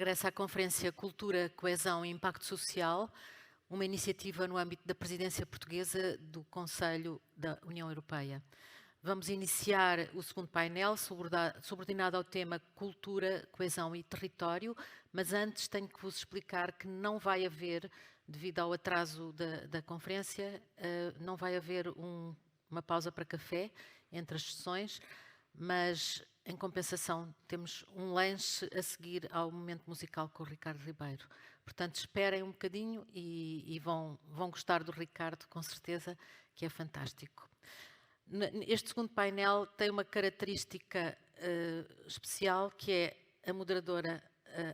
regressa à Conferência Cultura, Coesão e Impacto Social, uma iniciativa no âmbito da presidência portuguesa do Conselho da União Europeia. Vamos iniciar o segundo painel, subordinado ao tema Cultura, Coesão e Território, mas antes tenho que vos explicar que não vai haver, devido ao atraso da conferência, não vai haver uma pausa para café entre as sessões, mas em compensação temos um lanche a seguir ao momento musical com o Ricardo Ribeiro. Portanto, esperem um bocadinho e vão gostar do Ricardo, com certeza, que é fantástico. Este segundo painel tem uma característica especial, que é a moderadora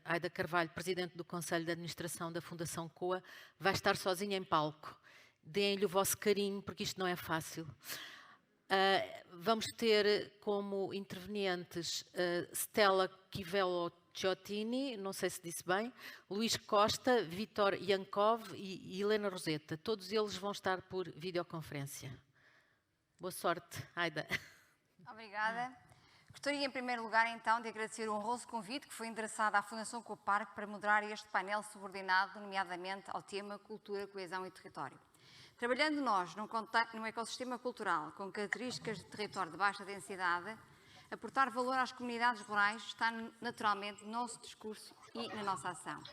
Aida Carvalho, Presidente do Conselho de Administração da Fundação COA, vai estar sozinha em palco. Deem-lhe o vosso carinho, porque isto não é fácil. Vamos ter como intervenientes Stella Chivello-Ciottini, não sei se disse bem, Luís Costa, Vítor Yankov e Helena Roseta. Todos eles vão estar por videoconferência. Boa sorte, Aida. Obrigada. Gostaria, em primeiro lugar, então, de agradecer o honroso convite que foi endereçado à Fundação Coparque para moderar este painel subordinado, nomeadamente ao tema Cultura, Coesão e Território. Trabalhando nós num ecossistema cultural com características de território de baixa densidade, aportar valor às comunidades rurais está naturalmente no nosso discurso e na nossa ação.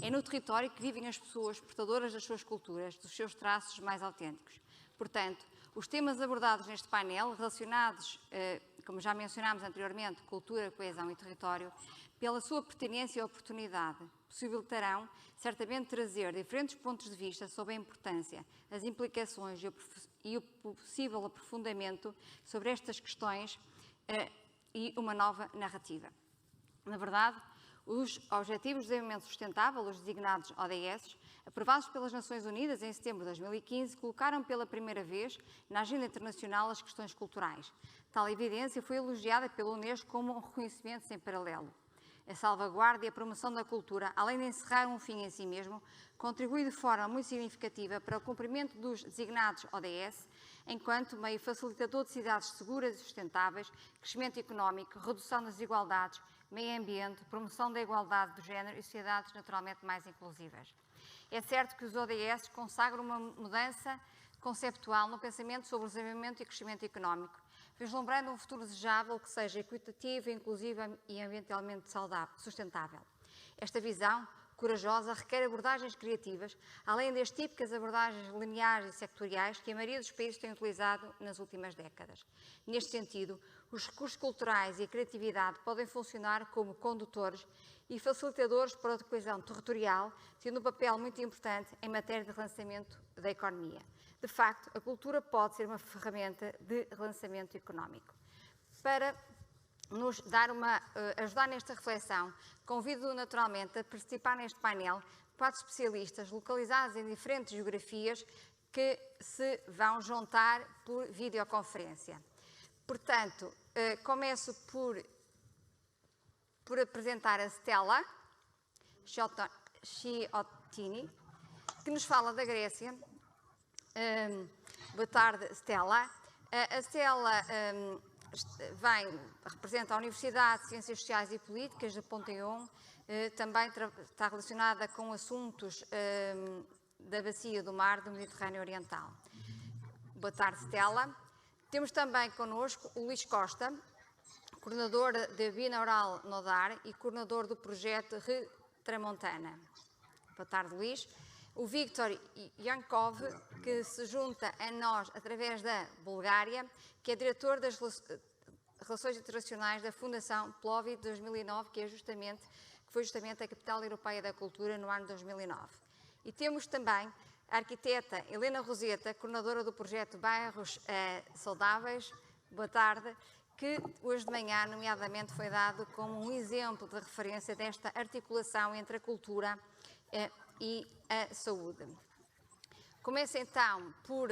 É no território que vivem as pessoas portadoras das suas culturas, dos seus traços mais autênticos. Portanto, os temas abordados neste painel, relacionados, como já mencionámos anteriormente, cultura, coesão e território, pela sua pertinência e oportunidade, possibilitarão certamente trazer diferentes pontos de vista sobre a importância, as implicações e o possível aprofundamento sobre estas questões e uma nova narrativa. Na verdade, os Objetivos de Desenvolvimento Sustentável, os designados ODS, aprovados pelas Nações Unidas em setembro de 2015, colocaram pela primeira vez na agenda internacional as questões culturais. Tal evidência foi elogiada pela Unesco como um reconhecimento sem paralelo. A salvaguarda e a promoção da cultura, além de encerrar um fim em si mesmo, contribui de forma muito significativa para o cumprimento dos designados ODS, enquanto meio facilitador de cidades seguras e sustentáveis, crescimento económico, redução das desigualdades, meio ambiente, promoção da igualdade de género e sociedades naturalmente mais inclusivas. É certo que os ODS consagram uma mudança conceptual no pensamento sobre o desenvolvimento e crescimento económico, vislumbrando um futuro desejável que seja equitativo, inclusivo e ambientalmente sustentável. Esta visão corajosa requer abordagens criativas, além das típicas abordagens lineares e sectoriais que a maioria dos países tem utilizado nas últimas décadas. Neste sentido, os recursos culturais e a criatividade podem funcionar como condutores e facilitadores para a coesão territorial, tendo um papel muito importante em matéria de relançamento da economia. De facto, a cultura pode ser uma ferramenta de relançamento económico. Para nos ajudar nesta reflexão, convido naturalmente a participar neste painel 4 especialistas localizados em diferentes geografias que se vão juntar por videoconferência. Portanto, começo por apresentar a Stella Ciottini, que nos fala da Grécia. Boa tarde, Stella. A Stella representa a Universidade de Ciências Sociais e Políticas de Ponteon, também está relacionada com assuntos da bacia do mar do Mediterrâneo Oriental. Boa tarde, Stella. Temos também connosco o Luís Costa, coordenador da Binaural Nodar e coordenador do projeto Retramontana. Boa tarde, Luís. O Vítor Yankov, que se junta a nós através da Bulgária, que é diretor das Relações Internacionais da Fundação Plovi de 2009, que foi justamente a capital europeia da cultura no ano de 2009. E temos também a arquiteta Helena Roseta, coordenadora do projeto Bairros Saudáveis. Boa tarde, que hoje de manhã, nomeadamente, foi dado como um exemplo de referência desta articulação entre a cultura e a saúde. Começo então por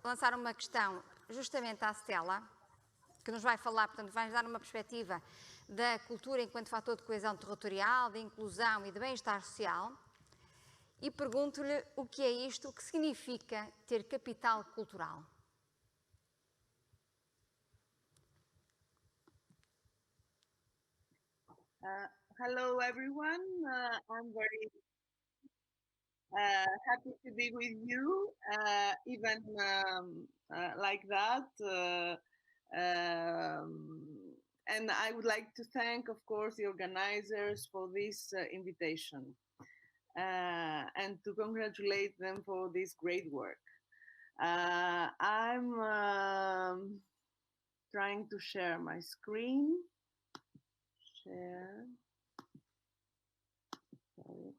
lançar uma questão justamente à Stella, que nos vai falar, portanto, vai nos dar uma perspectiva da cultura enquanto fator de coesão territorial, de inclusão e de bem-estar social, e pergunto-lhe o que é isto, o que significa ter capital cultural. Hello, everyone. I'm very happy to be with you, even like that. And I would like to thank, of course, the organizers for this invitation and to congratulate them for this great work. I'm trying to share my screen. Share. Sorry.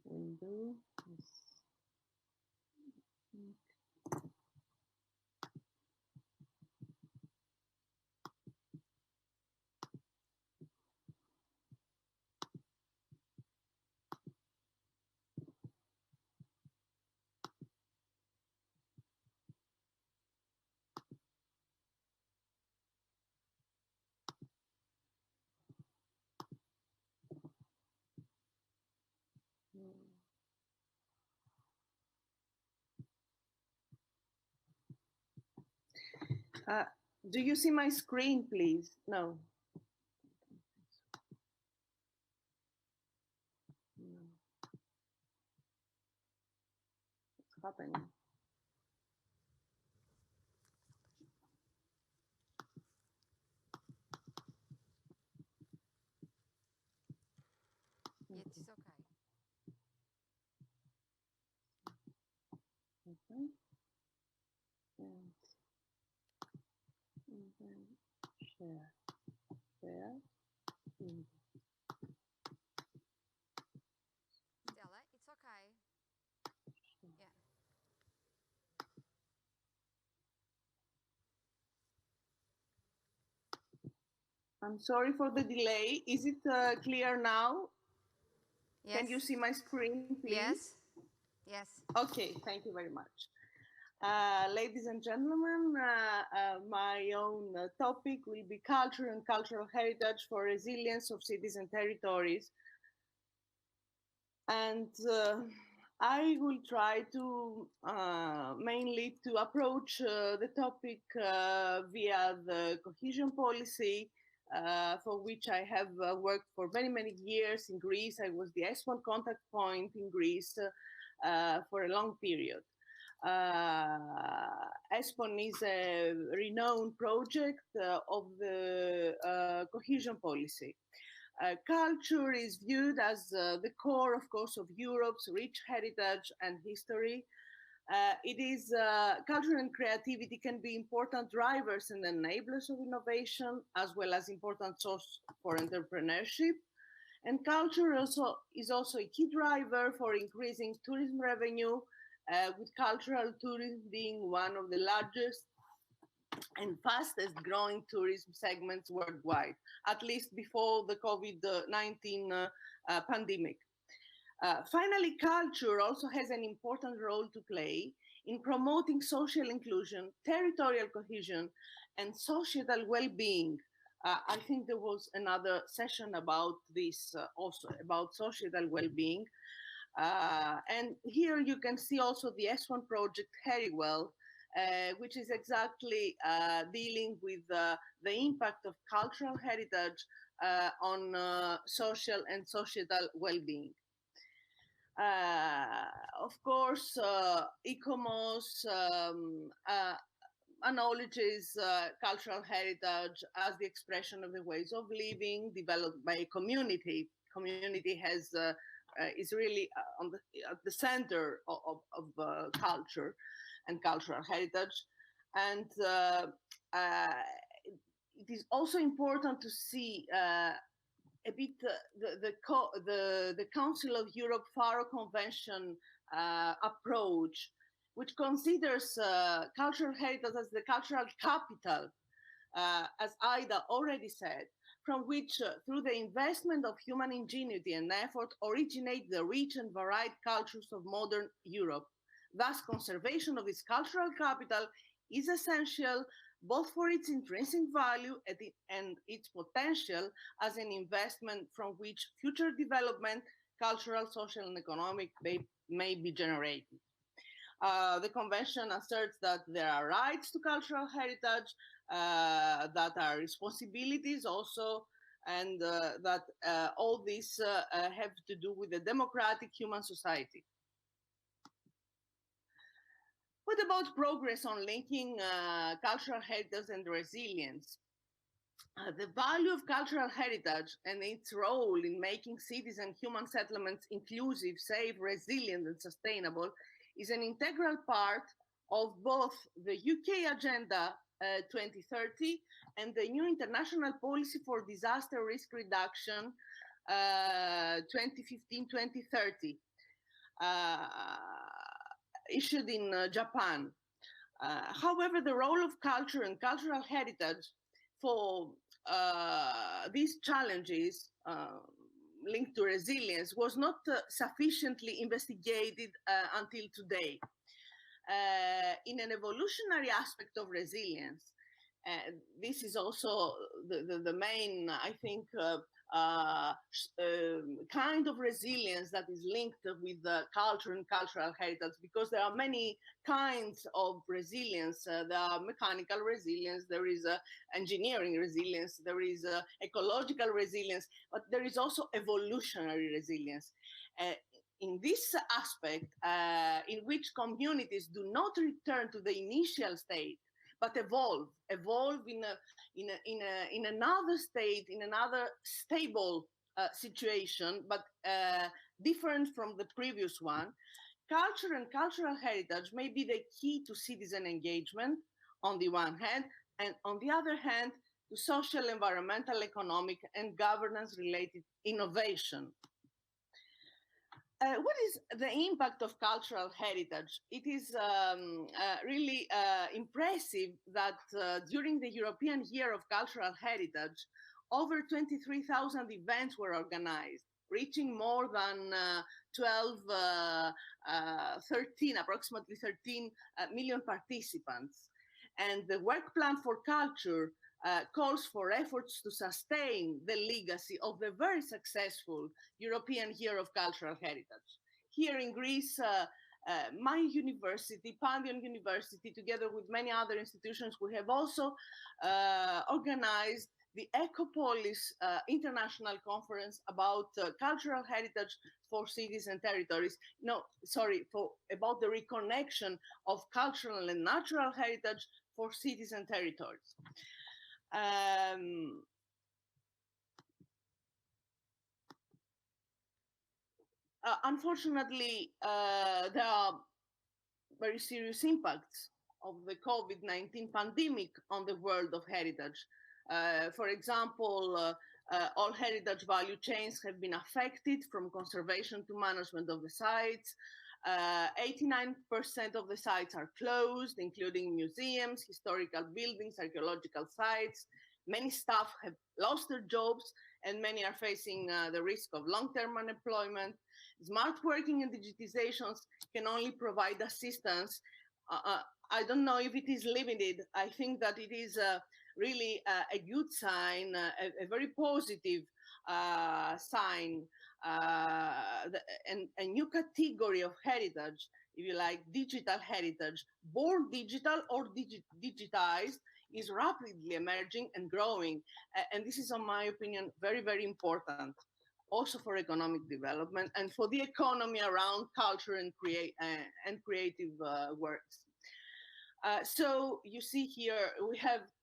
Window. Do you see my screen, please? No. What's happening? It's okay. Okay. And then share. There. Stella, it's okay. Yeah. I'm sorry for the delay. Is it clear now? Yes. Can you see my screen, please? Yes. Yes. Okay, thank you very much. Ladies and gentlemen, my own topic will be culture and cultural heritage for resilience of cities and territories. And I will try to mainly to approach the topic via the cohesion policy, for which I have worked for many, many years in Greece. I was the S1 contact point in Greece for a long period. ESPON is a renowned project of the cohesion policy. Culture is viewed as the core, of course, of Europe's rich heritage and history. Culture and creativity can be important drivers and enablers of innovation, as well as important source for entrepreneurship. And culture is also a key driver for increasing tourism revenue, with cultural tourism being one of the largest and fastest growing tourism segments worldwide, at least before the COVID-19 pandemic. Finally, culture also has an important role to play in promoting social inclusion, territorial cohesion, and societal well-being. I think there was another session about this, also about societal well-being. And here you can see also the S1 project very well, which is exactly dealing with the impact of cultural heritage on social and societal well-being. Of course, ICOMOS acknowledges cultural heritage as the expression of the ways of living developed by a community. Community is really at the center of culture and cultural heritage. And it is also important to see a bit the Council of Europe Faro Convention approach, which considers cultural heritage as the cultural capital, as Ida already said, from which, through the investment of human ingenuity and effort, originate the rich and varied cultures of modern Europe. Thus, conservation of this cultural capital is essential both for its intrinsic value and its potential as an investment from which future development, cultural, social, and economic may be generated. The convention asserts that there are rights to cultural heritage, that are responsibilities also and that all this have to do with a democratic human society. What about progress on linking cultural heritage and resilience? The value of cultural heritage and its role in making cities and human settlements inclusive, safe, resilient, and sustainable is an integral part of both the UK Agenda 2030 and the new International Policy for Disaster Risk Reduction 2015-2030, issued in Japan. However, the role of culture and cultural heritage for these challenges linked to resilience was not sufficiently investigated until today. In an evolutionary aspect of resilience, this is also the main, I think, kind of resilience that is linked with culture and cultural heritage, because there are many kinds of resilience. There are mechanical resilience, there is engineering resilience, there is ecological resilience, but there is also evolutionary resilience. In this aspect, in which communities do not return to the initial state, but evolve in another state, in another stable situation, but different from the previous one. Culture and cultural heritage may be the key to citizen engagement on the one hand, and on the other hand, to social, environmental, economic, and governance-related innovation. What is the impact of cultural heritage? It is really impressive that during the European Year of Cultural Heritage, over 23,000 events were organized, reaching more than approximately 13 million participants. And the work plan for culture calls for efforts to sustain the legacy of the very successful European Year of Cultural Heritage. Here in Greece, my university, Painel University, together with many other institutions, we have also organized the Ecopolis International Conference about cultural heritage for cities and territories. About the reconnection of cultural and natural heritage for cities and territories. Unfortunately, there are very serious impacts of the COVID-19 pandemic on the world of heritage. For example, all heritage value chains have been affected, from conservation to management of the sites. 89% of the sites are closed, including museums, historical buildings, archaeological sites. Many staff have lost their jobs, and many are facing the risk of long-term unemployment. Smart working and digitizations can only provide assistance. I don't know if it is limited. I think that it is really a good sign, a very positive sign, and a new category of heritage, if you like, digital heritage, born digital or digitized, is rapidly emerging and growing. And this is, in my opinion, very, very important, also for economic development and for the economy around culture and creative works. So you see here,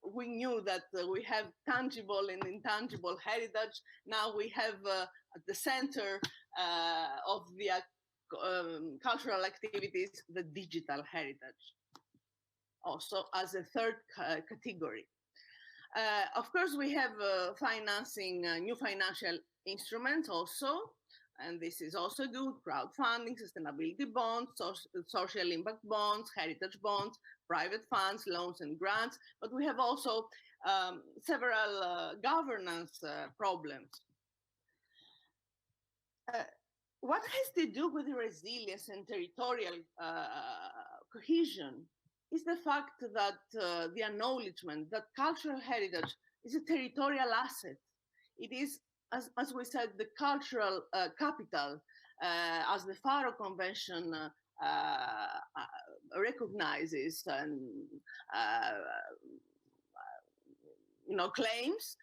we knew that we have tangible and intangible heritage. Now we have at the center of the cultural activities, the digital heritage, also as a third category. Of course, we have financing new financial instruments also, and this is also good: crowdfunding, sustainability bonds, social impact bonds, heritage bonds, private funds, loans and grants. But we have also several governance problems. What has to do with resilience and territorial cohesion is the fact that the acknowledgement that cultural heritage is a territorial asset. It is, as we said, the cultural capital, as the Faro Convention recognizes and claims.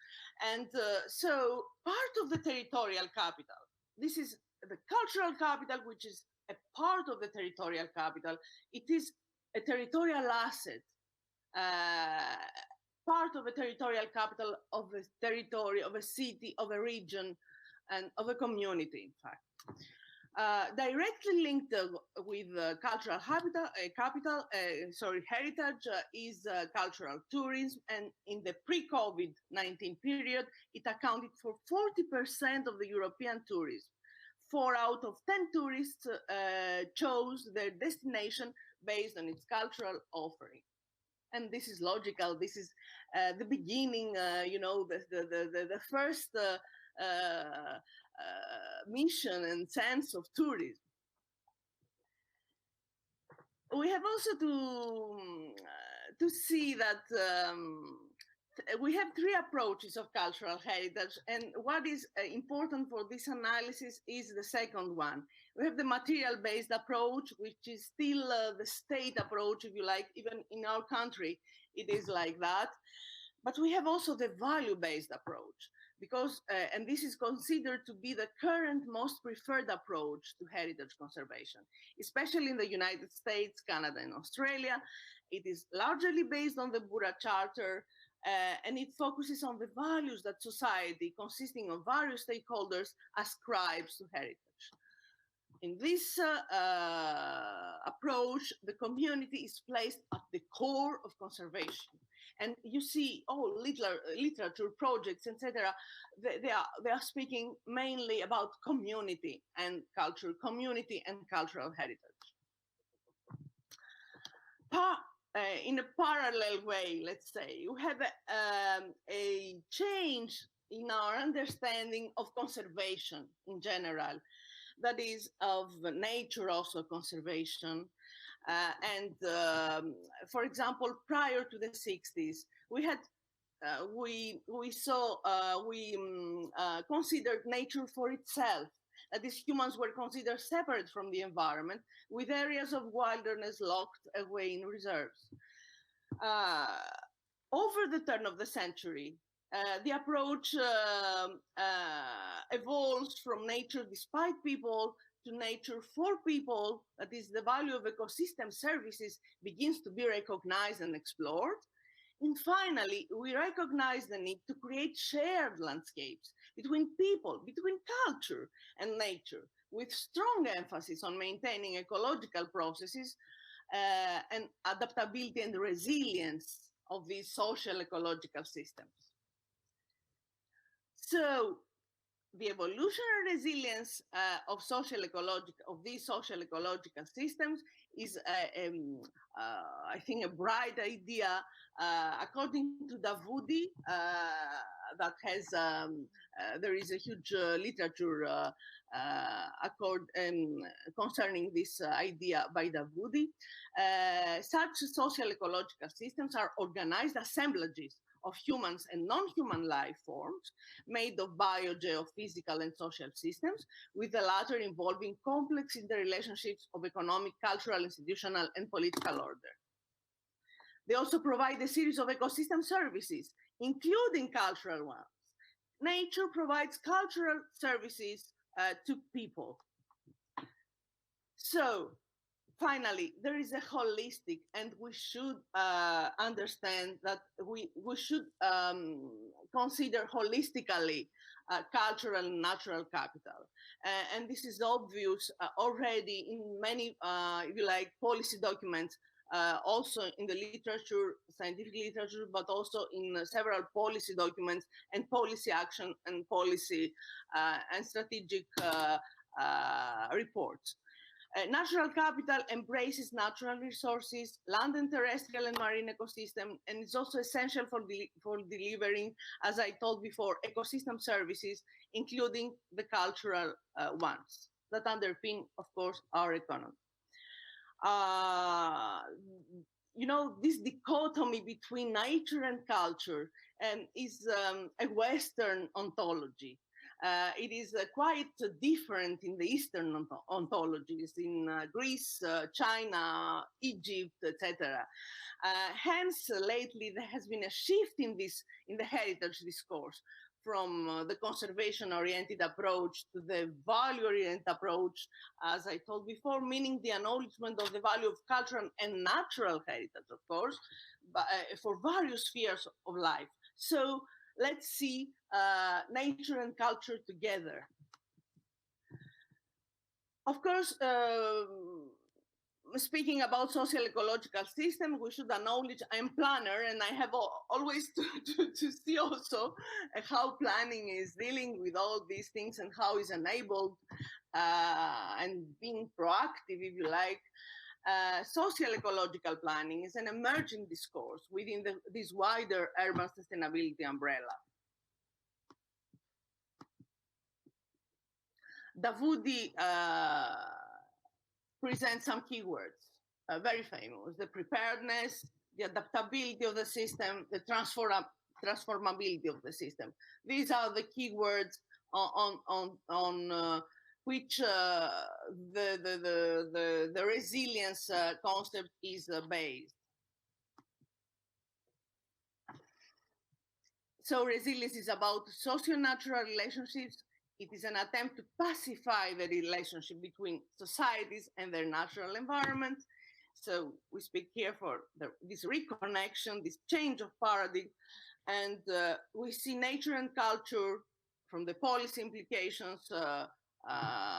And so part of the territorial capital, this is the cultural capital, which is a part of the territorial capital. It is a territorial asset, part of a territorial capital of a territory, of a city, of a region, and of a community, in fact. Directly linked with cultural heritage is cultural tourism, and in the pre-COVID-19 period, it accounted for 40% of the European tourism. 4 out of 10 tourists chose their destination based on its cultural offering. And this is logical. This is the beginning, the first mission and sense of tourism. We have also to see that we have 3 approaches of cultural heritage, and what is important for this analysis is the second one. We have the material-based approach, which is still the state approach, if you like. Even in our country, it is like that. But we have also the value-based approach, because, and this is considered to be the current most preferred approach to heritage conservation, especially in the United States, Canada, and Australia. It is largely based on the Buddha Charter, and it focuses on the values that society, consisting of various stakeholders, ascribes to heritage. In this approach, the community is placed at the core of conservation. And you see all literature projects, etc. They are speaking mainly about community and culture, community and cultural heritage. In a parallel way, let's say, we have a change in our understanding of conservation in general, that is of nature also conservation. For example, prior to the 60s, we had we considered nature for itself. That is, humans were considered separate from the environment, with areas of wilderness locked away in reserves. Over the turn of the century, the approach evolves from nature despite people to nature for people. That is, the value of ecosystem services begins to be recognized and explored. And finally, we recognize the need to create shared landscapes between people, between culture and nature, with strong emphasis on maintaining ecological processes and adaptability and resilience of these social ecological systems. So the evolutionary resilience of these social ecological systems is, I think, a bright idea. According to Davudi, that has there is a huge literature concerning this idea by Davudi. Such social ecological systems are organized assemblages of humans and non-human life forms made of bio, geophysical, and social systems, with the latter involving complex interrelationships of economic, cultural, institutional, and political order. They also provide a series of ecosystem services, including cultural ones. Nature provides cultural services to people. So, finally, there is a holistic, and we should understand that we should consider holistically cultural and natural capital. And this is obvious already in many, if you like, policy documents, also in the literature, scientific literature, but also in several policy documents and policy action and policy and strategic reports. Natural capital embraces natural resources, land and terrestrial and marine ecosystem, and it's also essential for delivering, as I told before, ecosystem services, including the cultural ones that underpin, of course, our economy. This dichotomy between nature and culture is a Western ontology. It is quite different in the Eastern ontologies, in Greece, China, Egypt, etc. Hence, lately there has been a shift in the heritage discourse from the conservation-oriented approach to the value-oriented approach, as I told before, meaning the acknowledgement of the value of cultural and natural heritage, of course, but, for various spheres of life. So let's see nature and culture together. Of course, speaking about social ecological system, we should acknowledge I'm planner, and I have always to see also how planning is dealing with all these things and how is enabled and being proactive, if you like. Social ecological planning is an emerging discourse within this wider urban sustainability umbrella. Davudi presents some keywords, very famous: the preparedness, the adaptability of the system, the transformability of the system. These are the keywords on which the resilience concept is based. So resilience is about socio-natural relationships. It is an attempt to pacify the relationship between societies and their natural environment. So we speak here for this reconnection, this change of paradigm, and we see nature and culture from the policy implications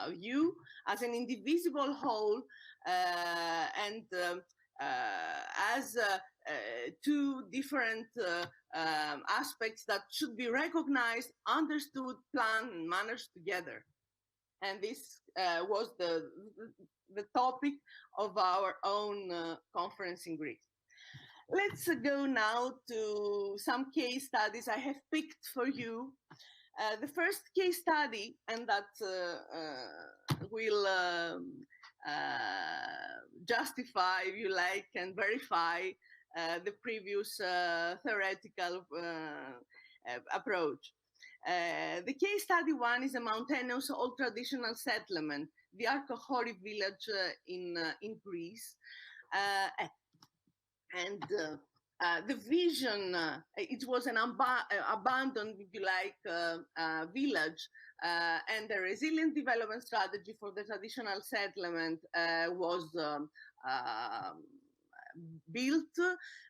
view as an indivisible whole, and as two different aspects that should be recognized, understood, planned, and managed together. And this was the topic of our own conference in Greece. Let's go now to some case studies I have picked for you. The first case study, and that will justify, if you like, and verify the previous theoretical approach. The case study one is a mountainous old traditional settlement, the Arkochori village in Greece. And the vision, it was an abandoned, if you like, village, and the resilient development strategy for the traditional settlement was built.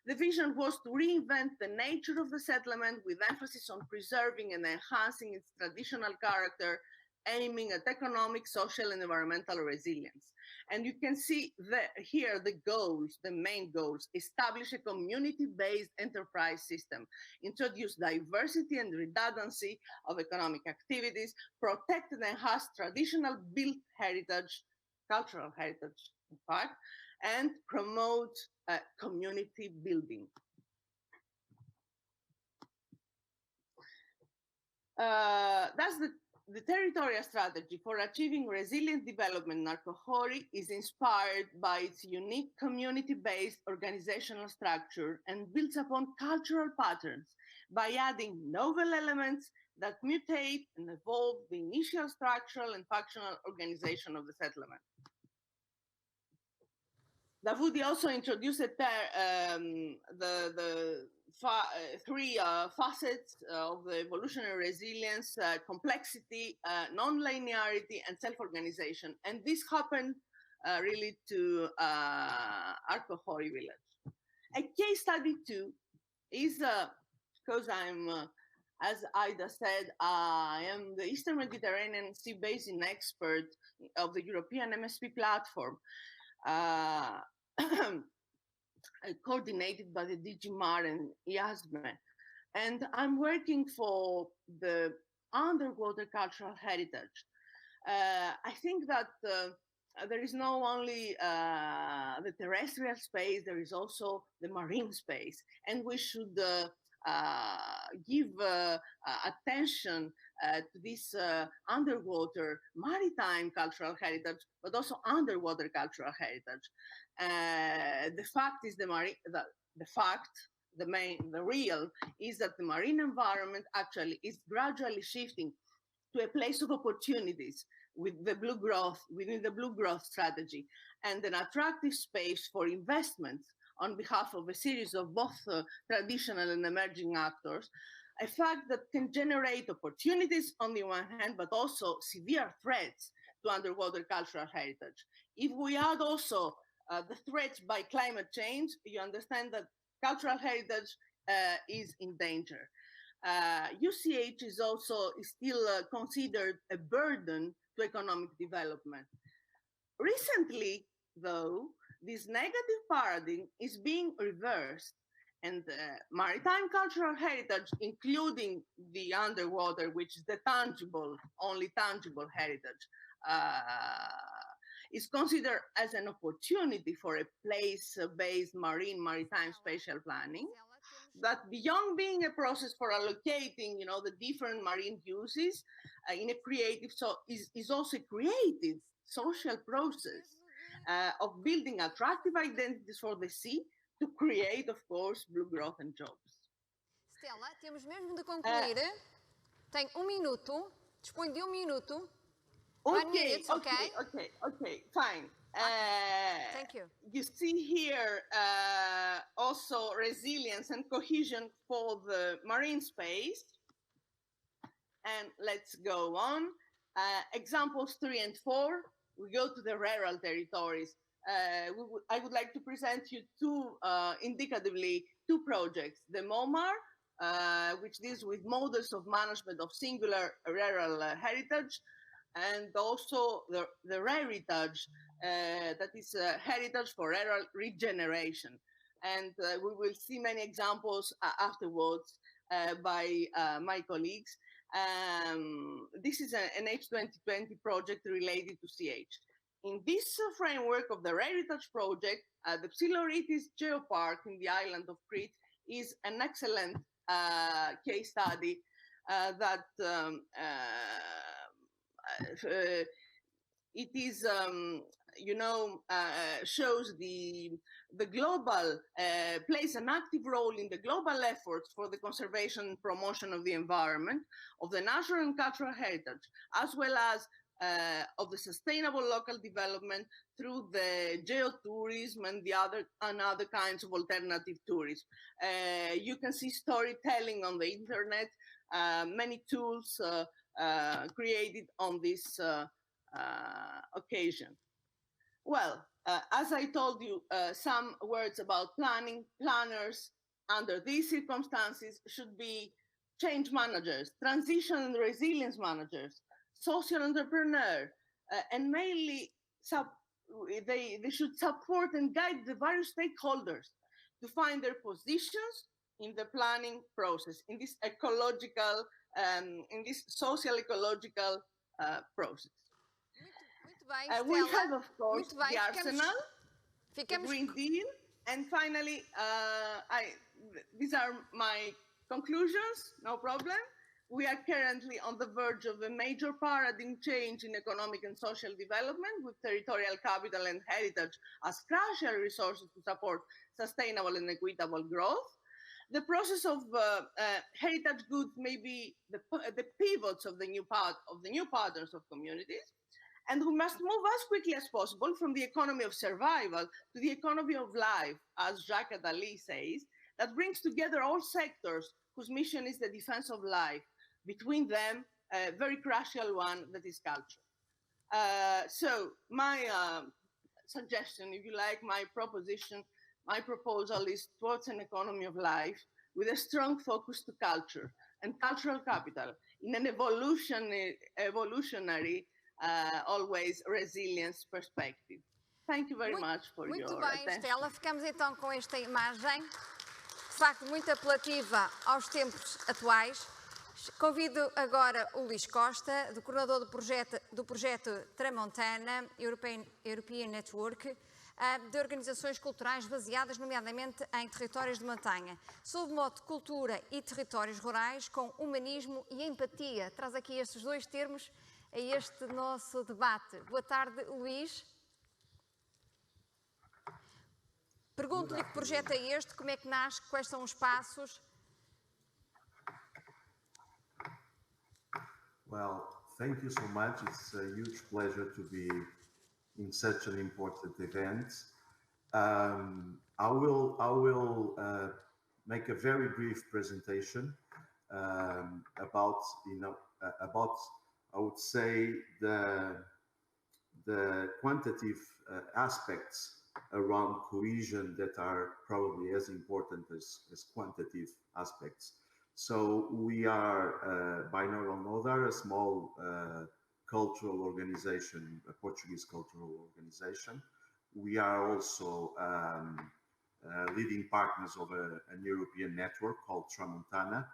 The vision was to reinvent the nature of the settlement with emphasis on preserving and enhancing its traditional character, aiming at economic, social, and environmental resilience. And you can see here the goals, the main goals: establish a community-based enterprise system, introduce diversity and redundancy of economic activities, protect and enhance traditional built heritage, cultural heritage, in fact, and promote community building. That's the territorial strategy for achieving resilient development in Arkochori is inspired by its unique community-based organizational structure and builds upon cultural patterns by adding novel elements that mutate and evolve the initial structural and functional organization of the settlement. Davudi also introduced the three facets of the evolutionary resilience: complexity, non-linearity, and self-organization. And this happened really to Arkochori village. A case study two is, because I'm, as Ida said, I am the Eastern Mediterranean Sea Basin expert of the European MSP platform. Coordinated by the DG Mar and IASME. And I'm working for the underwater cultural heritage. I think that there is not only the terrestrial space, there is also the marine space. And we should give attention to this underwater maritime cultural heritage, but also underwater cultural heritage. The fact is the real is that the marine environment actually is gradually shifting to a place of opportunities with the blue growth, within the blue growth strategy, and an attractive space for investment on behalf of a series of both traditional and emerging actors, a fact that can generate opportunities on the one hand, but also severe threats to underwater cultural heritage. If we add also the threats by climate change, you understand that cultural heritage is in danger. UCH is also still considered a burden to economic development. Recently, though, this negative paradigm is being reversed, and maritime cultural heritage, including the underwater, which is the tangible, only tangible heritage, is considered as an opportunity for a place-based maritime spatial planning. That beyond being a process for allocating, the different marine uses in a creative, is also a creative social process of building attractive identities for the sea to create, of course, blue growth and jobs. Stella, temos mesmo de concluir. Tem minuto, dispõe de minuto. Okay, fine. Thank you. You see here also resilience and cohesion for the marine space. And let's go on. Examples 3 and 4, we go to the rural territories. I would like to present you indicatively two projects. The MOMAR, which deals with models of management of singular rural heritage, and also the heritage, that is heritage for rural regeneration. And we will see many examples afterwards by my colleagues. This is an H2020 project related to CH. In this framework of the heritage project, the Psiloritis Geopark in the island of Crete is an excellent case study that it is, shows the global, plays an active role in the global efforts for the conservation and promotion of the environment, of the natural and cultural heritage, as well as of the sustainable local development through the geotourism and other kinds of alternative tourism. You can see storytelling on the internet, many tools created on this occasion. Well, as I told you, some words about planning. Planners under these circumstances should be change managers, transition and resilience managers, social entrepreneur, and mainly they should support and guide the various stakeholders to find their positions in the planning process, in this ecological, in this social ecological process. Muito bem, we have, of course, the arsenal, the Green Deal, and finally, these are my conclusions, no problem. We are currently on the verge of a major paradigm change in economic and social development, with territorial capital and heritage as crucial resources to support sustainable and equitable growth. The process of heritage goods may be the pivots of the new patterns of communities, and we must move as quickly as possible from the economy of survival to the economy of life, as Jacques Attali says, that brings together all sectors whose mission is the defense of life. Between them, a very crucial one, that is culture. So my suggestion, if you like, my proposition, my proposal is towards an economy of life with a strong focus to culture and cultural capital in an evolutionary, always resilience perspective. Thank you very much for your attention. Muito bem, Stella. Ficamos então com esta imagem, de facto muito apelativa aos tempos atuais. Convido agora o Luís Costa, do coordenador do projeto Tramontana, European Network, de organizações culturais baseadas nomeadamente em territórios de montanha, sob o mote cultura e territórios rurais, com humanismo e empatia. Traz aqui estes dois termos a este nosso debate. Boa tarde, Luís. Pergunto-lhe que projeto é este, como é que nasce, quais são os passos? Well, thank you so much. It's a huge pleasure to be in such an important event. I will make a very brief presentation about, about, I would say, the quantitative aspects around cohesion that are probably as important as quantitative aspects. So we are Painel, a small cultural organization, a Portuguese cultural organization. We are also leading partners of an European network called Tramontana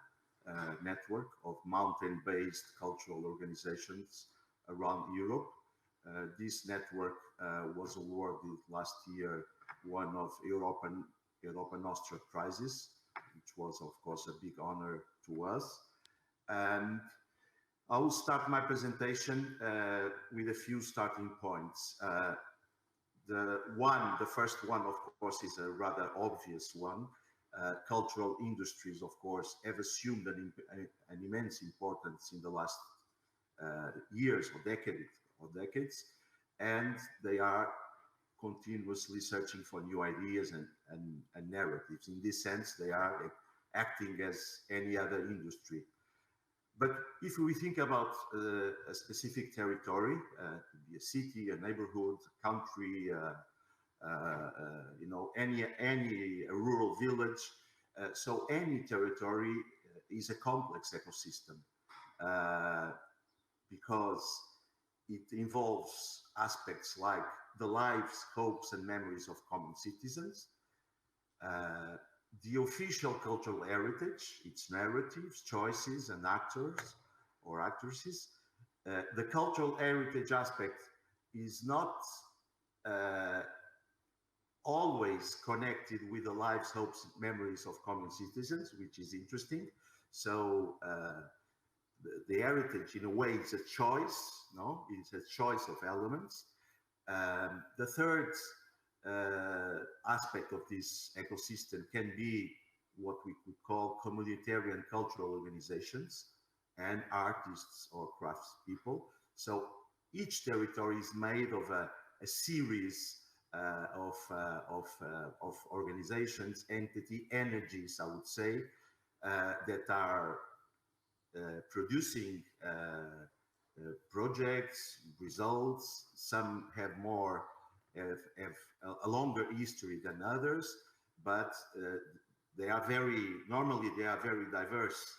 network of mountain-based cultural organizations around Europe. This network was awarded last year one of Europa Nostra prizes, which was, of course, a big honor to us. And I will start my presentation with a few starting points. The first one, of course, is a rather obvious one. Cultural industries, of course, have assumed an immense importance in the last years or decades, and they are continuously searching for new ideas and narratives. In this sense, they are acting as any other industry. But if we think about a specific territory, could be a city, a neighborhood, a country, any rural village, so any territory is a complex ecosystem because it involves aspects like the lives, hopes, and memories of common citizens, the official cultural heritage, its narratives, choices, and actors or actresses. The cultural heritage aspect is not always connected with the lives, hopes, and memories of common citizens, which is interesting. So the heritage, in a way, is a choice, no? It's a choice of elements. The third aspect of this ecosystem can be what we could call communitarian cultural organizations and artists or craftspeople. So each territory is made of a series of organizations, energies, I would say, that are producing projects, results. Some have a longer history than others, but normally they are very diverse.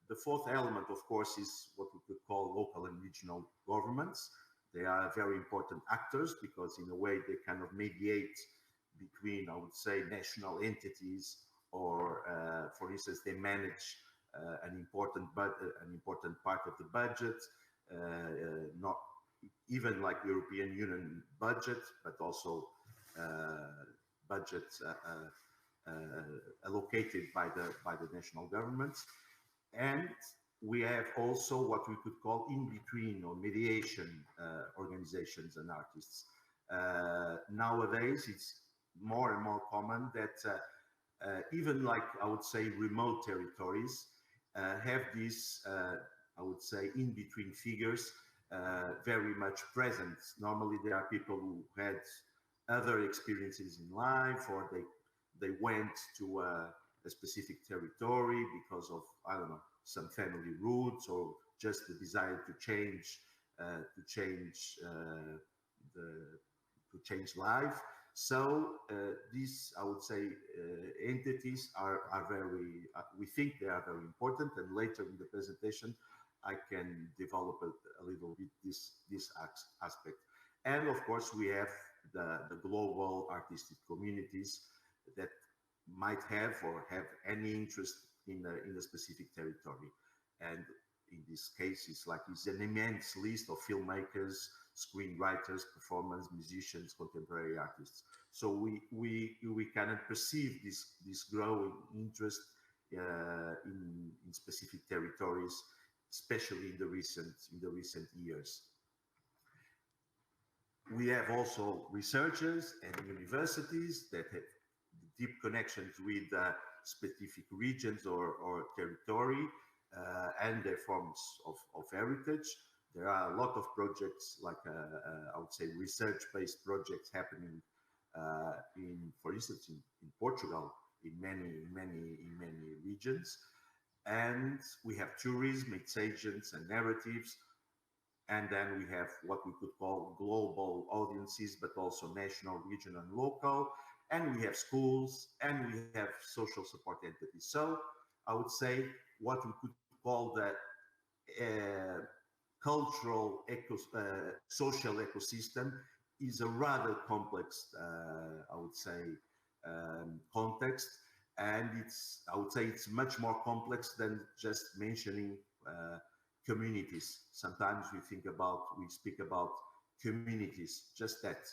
The fourth element, of course, is what we could call local and regional governments. They are very important actors because in a way they kind of mediate between, I would say, national entities, or for instance, they manage an important part of the budget, not even like European Union budget, but also budgets allocated by the national governments. And we have also what we could call in-between or mediation organizations and artists. Nowadays, it's more and more common that even like, I would say, remote territories have these, I would say, in-between figures very much present. Normally, there are people who had other experiences in life, or they went to a specific territory because of, I don't know, some family roots, or just the desire to change life. So these, I would say, entities are very, we think they are very important, and later in the presentation I can develop a little bit this aspect. And of course we have the global artistic communities that might have or have any interest in a specific territory. And in this case, it's an immense list of filmmakers, screenwriters, performers, musicians, contemporary artists. So we kind of perceive this growing interest in specific territories, especially in the recent years. We have also researchers and universities that have deep connections with specific regions or territory. and their forms of heritage. There are a lot of projects, like I would say, research-based projects happening for instance, in Portugal, in many regions. And we have tourism, its agents and narratives. And then we have what we could call global audiences, but also national, regional, and local. And we have schools, and we have social support entities. So I would say what we could call the cultural social ecosystem is a rather complex, I would say, context. And I would say it's much more complex than just mentioning communities. Sometimes we speak about communities, just that.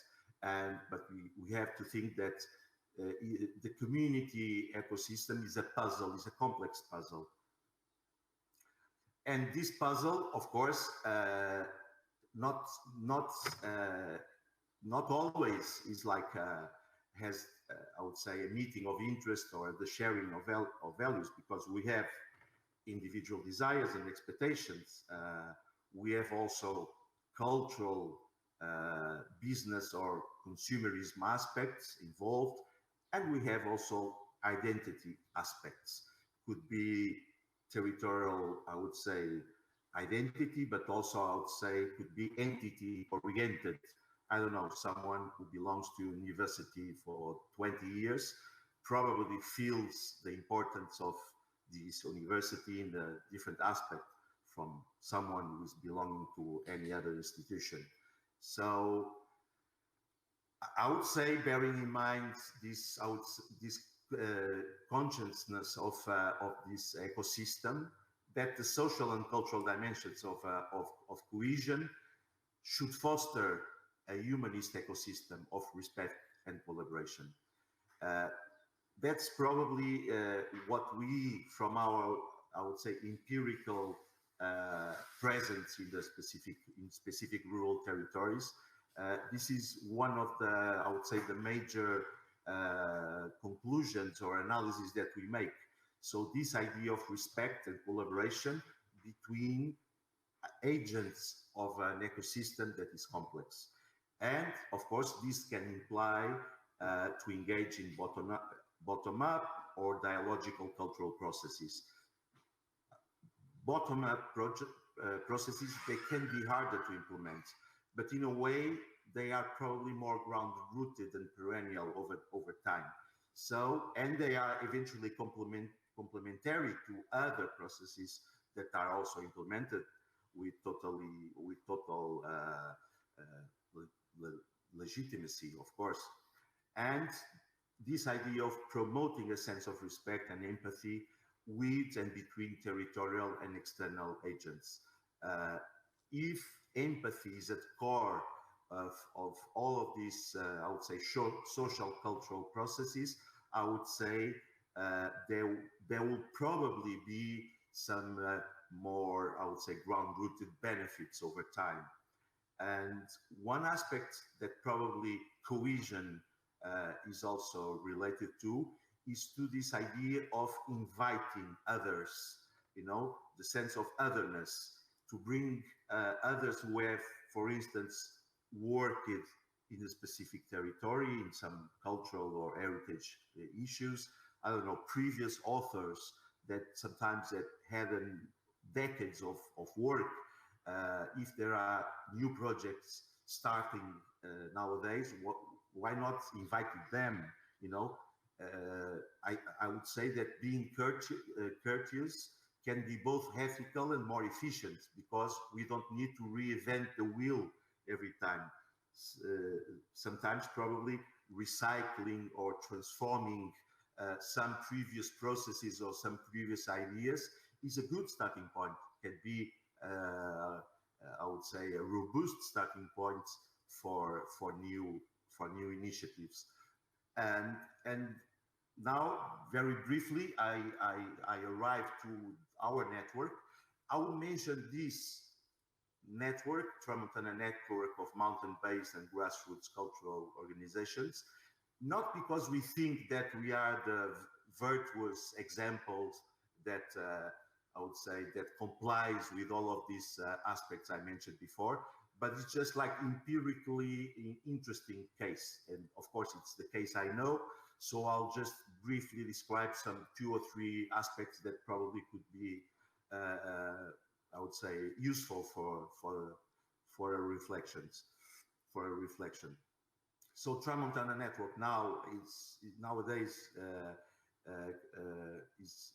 But we have to think that the community ecosystem is a puzzle, is a complex puzzle. And this puzzle, of course, not always is like has I would say a meeting of interest or the sharing of values, because we have individual desires and expectations. We have also cultural, business or consumerism aspects involved, and we have also identity aspects. Could be territorial, I would say, identity, but also I would say could be entity oriented. I don't know, someone who belongs to university for 20 years probably feels the importance of this university in the different aspect from someone who is belonging to any other institution. So I would say, bearing in mind this, consciousness of this ecosystem, that the social and cultural dimensions of cohesion should foster a humanist ecosystem of respect and collaboration. That's probably what we, from our, I would say, empirical presence in the specific rural territories, this is one of the, I would say, the major conclusions or analyses that we make. So this idea of respect and collaboration between agents of an ecosystem that is complex. And of course, this can imply to engage in bottom-up or dialogical cultural processes. Bottom-up processes, they can be harder to implement, but in a way, they are probably more ground-rooted and perennial over time. So, and they are eventually complementary to other processes that are also implemented with total legitimacy, of course. And this idea of promoting a sense of respect and empathy with and between territorial and external agents. If empathy is at the core of all of these, I would say, social cultural processes, I would say there will probably be some more, I would say, ground-rooted benefits over time. And one aspect that probably cohesion is also related to is to this idea of inviting others, you know, the sense of otherness, to bring others who have, for instance, worked in a specific territory, in some cultural or heritage issues. I don't know, previous authors that sometimes had decades of work. If there are new projects starting nowadays, why not invite them, you know? I would say that being courteous can be both ethical and more efficient, because we don't need to reinvent the wheel every time. Sometimes probably recycling or transforming some previous processes or some previous ideas is a good starting point. Can be, I would say, a robust starting point for new initiatives. And now, very briefly, I arrived to our network. I will mention this network, Tramontana Network of mountain-based and grassroots cultural organizations, not because we think that we are the virtuous examples that, I would say, that complies with all of these aspects I mentioned before, but it's just like empirically interesting case. And of course, it's the case I know. So I'll just briefly describe some 2 or 3 aspects that probably could be, I would say, useful for a reflection. So Tramontana Network now nowadays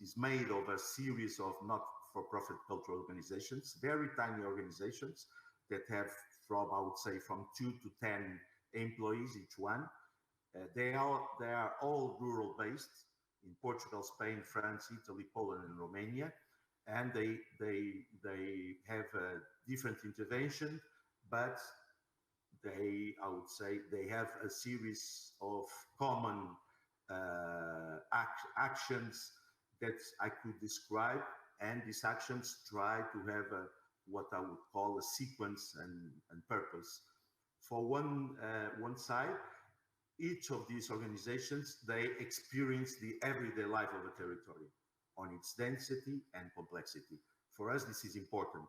is made of a series of not-for-profit cultural organizations, very tiny organizations that have I would say, from 2 to 10 employees each one. They are all rural based in Portugal, Spain, France, Italy, Poland, and Romania, and they have a different intervention, but I would say, they have a series of common actions that I could describe, and these actions try to have what I would call a sequence and purpose. For one side, each of these organizations, they experience the everyday life of a territory on its density and complexity. For us, this is important.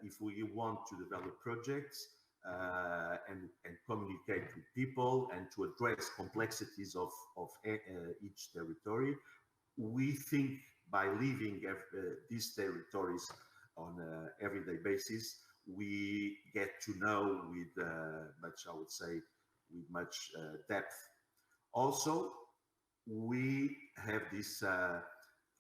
If we want to develop projects and communicate with people and to address complexities of each territory, we think by living these territories on an everyday basis, we get to know with much, I would say, with much depth. Also, we have this, I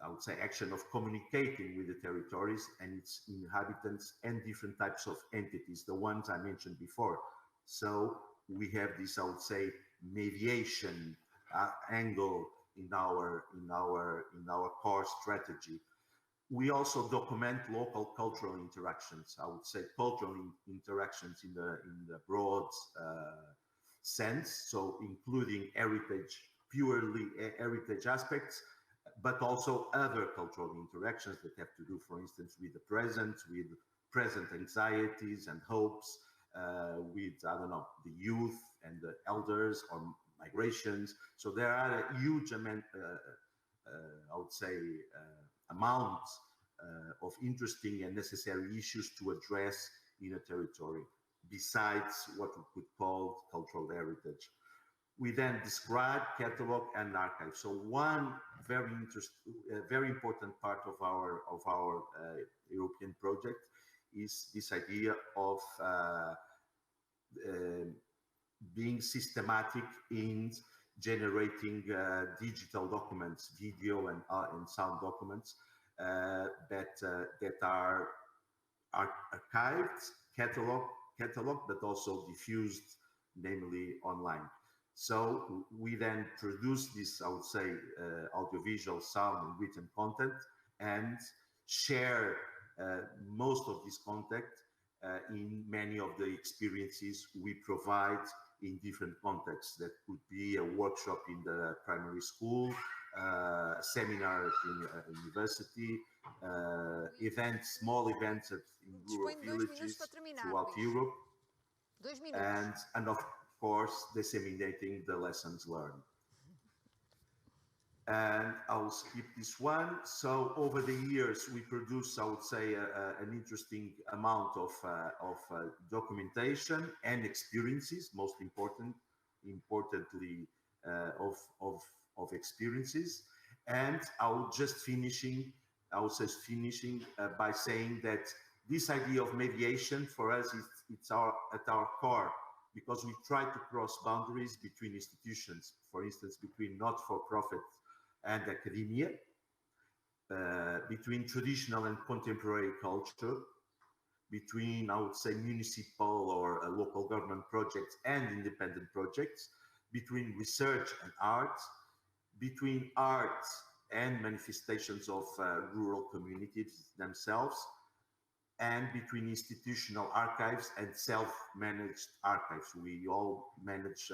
would say, action of communicating with the territories and its inhabitants and different types of entities, the ones I mentioned before. So we have this, I would say, mediation angle in our core strategy. We also document local cultural interactions. I would say cultural interactions in the broad sense, so including heritage, purely heritage aspects, but also other cultural interactions that have to do, for instance, with the present anxieties and hopes, with, I don't know, the youth and the elders, or migrations. So there are a huge amount, I would say, amount of interesting and necessary issues to address in a territory, besides what we could call cultural heritage. We then describe, catalog, and archive. So one very important part of our European project is this idea of being systematic in generating digital documents, video and sound documents that are archived, cataloged, but also diffused, namely online. So we then produce this, I would say, audiovisual, sound, and written content, and share most of this content in many of the experiences we provide in different contexts. That could be a workshop in the primary school, a seminar in a university, events, small events in rural villages throughout Europe, and of course, disseminating the lessons learned. And I'll skip this one. So over the years, we produce, I would say, an interesting amount of documentation and experiences, most importantly, of experiences. And I would finishing by saying that this idea of mediation for us it's at our core, because we try to cross boundaries between institutions, for instance, between not-for-profit and academia, between traditional and contemporary culture, between, I would say, municipal or local government projects and independent projects, between research and art, between art and manifestations of rural communities themselves, and between institutional archives and self-managed archives. We all manage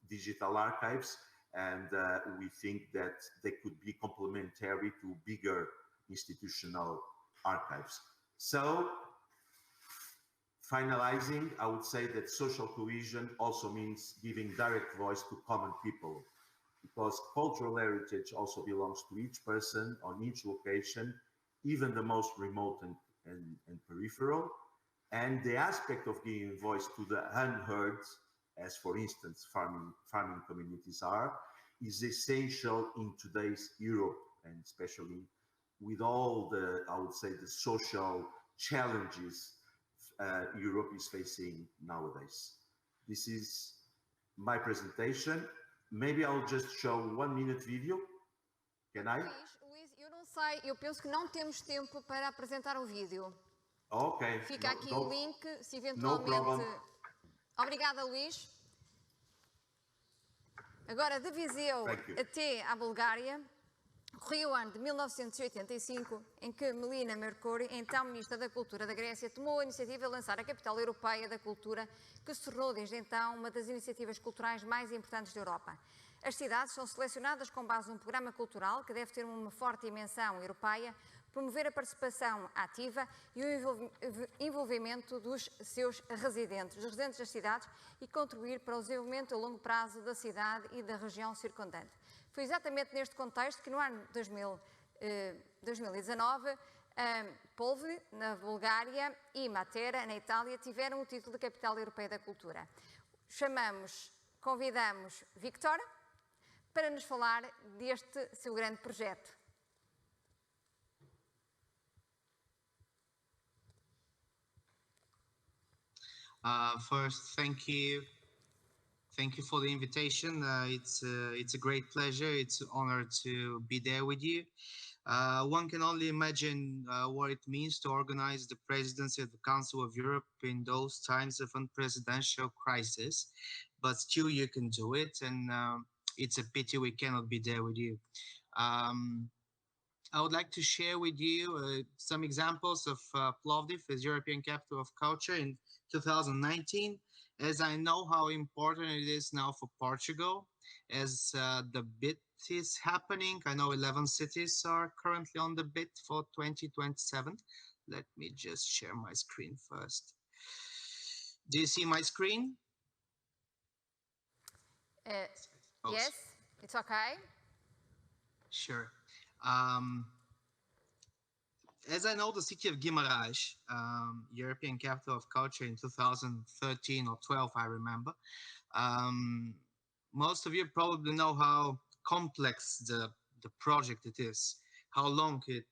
digital archives, and we think that they could be complementary to bigger institutional archives. So, finalizing, I would say that social cohesion also means giving direct voice to common people because cultural heritage also belongs to each person on each location, even the most remote and peripheral. And the aspect of giving voice to the unheard, as for instance farming communities are, is essential in today's Europe, and especially with all the, I would say, the social challenges Europe is facing nowadays. This is my presentation. Maybe I'll just show 1 minute video. Can I? Luís, eu não sei, eu penso que não temos tempo para apresentar o vídeo. Ok. Fica aqui o link, se eventualmente... No problem. Obrigada, Luís. Agora, de Viseu até à Bulgária, corria o ano de 1985, em que Melina Mercouri, então Ministra da Cultura da Grécia, tomou a iniciativa de lançar a Capital Europeia da Cultura, que se tornou desde então uma das iniciativas culturais mais importantes da Europa. As cidades são selecionadas com base num programa cultural que deve ter uma forte dimensão europeia, promover a participação ativa e o envolvimento dos seus residentes, dos residentes das cidades, e contribuir para o desenvolvimento a longo prazo da cidade e da região circundante. Foi exatamente neste contexto que no ano 2019, Plovdiv, na Bulgária, e Matera, na Itália, tiveram o título de Capital Europeia da Cultura. Convidamos Victor para nos falar deste seu grande projeto. First, thank you for the invitation. It's a great pleasure. It's an honor to be there with you. One can only imagine what it means to organize the presidency of the Council of Europe in those times of unprecedented crisis, but still you can do it, and it's a pity we cannot be there with you. I would like to share with you some examples of Plovdiv as European Capital of Culture in 2019, as I know how important it is now for Portugal, as the bid is happening. I know 11 cities are currently on the bid for 2027. Let me just share my screen first. Do you see my screen? Yes, it's okay. Sure. As I know, the city of Guimarães, European Capital of Culture in 2013 or 12, I remember. Most of you probably know how complex the project it is, how long it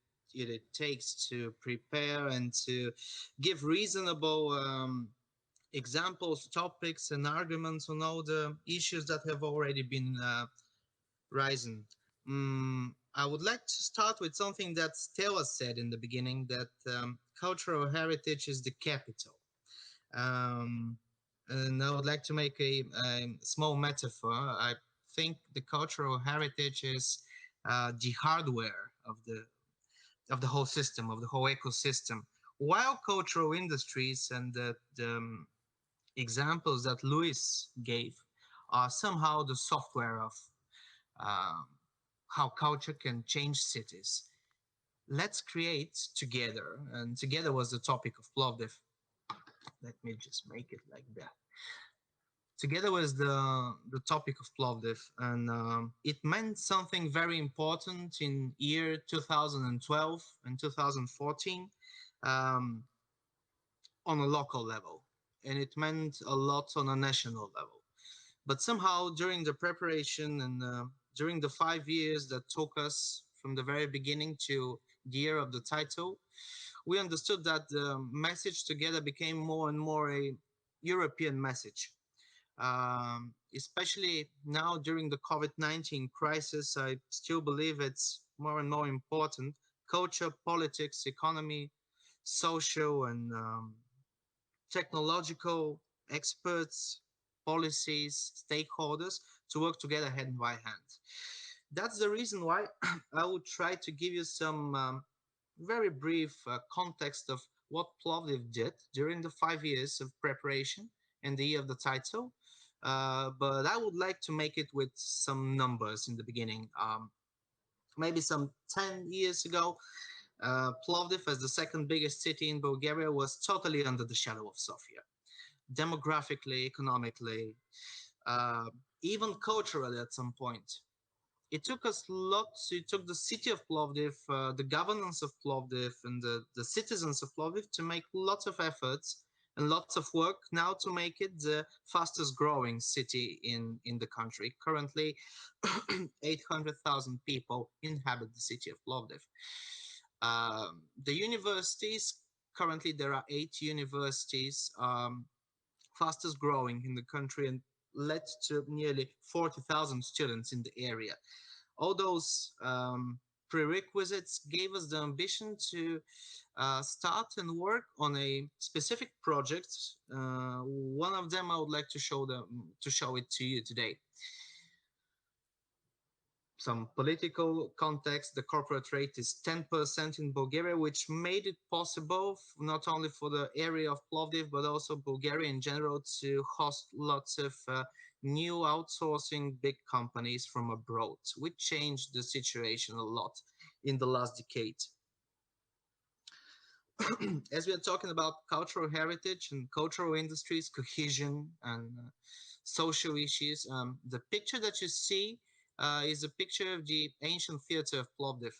takes to prepare and to give reasonable examples, topics, and arguments on all the issues that have already been risen. I would like to start with something that Stella said in the beginning, that cultural heritage is the capital. And I would like to make a small metaphor. I think the cultural heritage is the hardware of the whole system, of the whole ecosystem, while cultural industries and the examples that Luis gave are somehow the software of how culture can change cities. Let's create together, and together was the topic of Plovdiv. Let me just make it like that. Together was the topic of Plovdiv, and it meant something very important in year 2012 and 2014 on a local level, and it meant a lot on a national level. But somehow during the preparation and during the 5 years that took us from the very beginning to the year of the title, we understood that the message together became more and more a European message. Especially now during the COVID-19 crisis, I still believe it's more and more important. Culture, politics, economy, social and technological experts, policies, stakeholders to work together hand by hand. That's the reason why I would try to give you some very brief context of what Plovdiv did during the 5 years of preparation and the year of the title. But I would like to make it with some numbers in the beginning. Maybe some 10 years ago, Plovdiv, as the second biggest city in Bulgaria, was totally under the shadow of Sofia. Demographically, economically, even culturally at some point. it took us lots. It took the city of Plovdiv, the governance of Plovdiv, and the citizens of Plovdiv to make lots of efforts and lots of work now to make it the fastest growing city in the country. Currently, 800,000 people inhabit the city of Plovdiv. The universities, currently there are 8 universities, fastest growing in the country and led to nearly 40,000 students in the area. All those prerequisites gave us the ambition to start and work on a specific project. One of them I would like to show it to you today. Some political context: the corporate rate is 10% in Bulgaria, which made it possible not only for the area of Plovdiv, but also Bulgaria in general to host lots of new outsourcing big companies from abroad, which changed the situation a lot in the last decade. As we are talking about cultural heritage and cultural industries, cohesion and social issues, the picture that you see is a picture of the ancient theater of Plovdiv.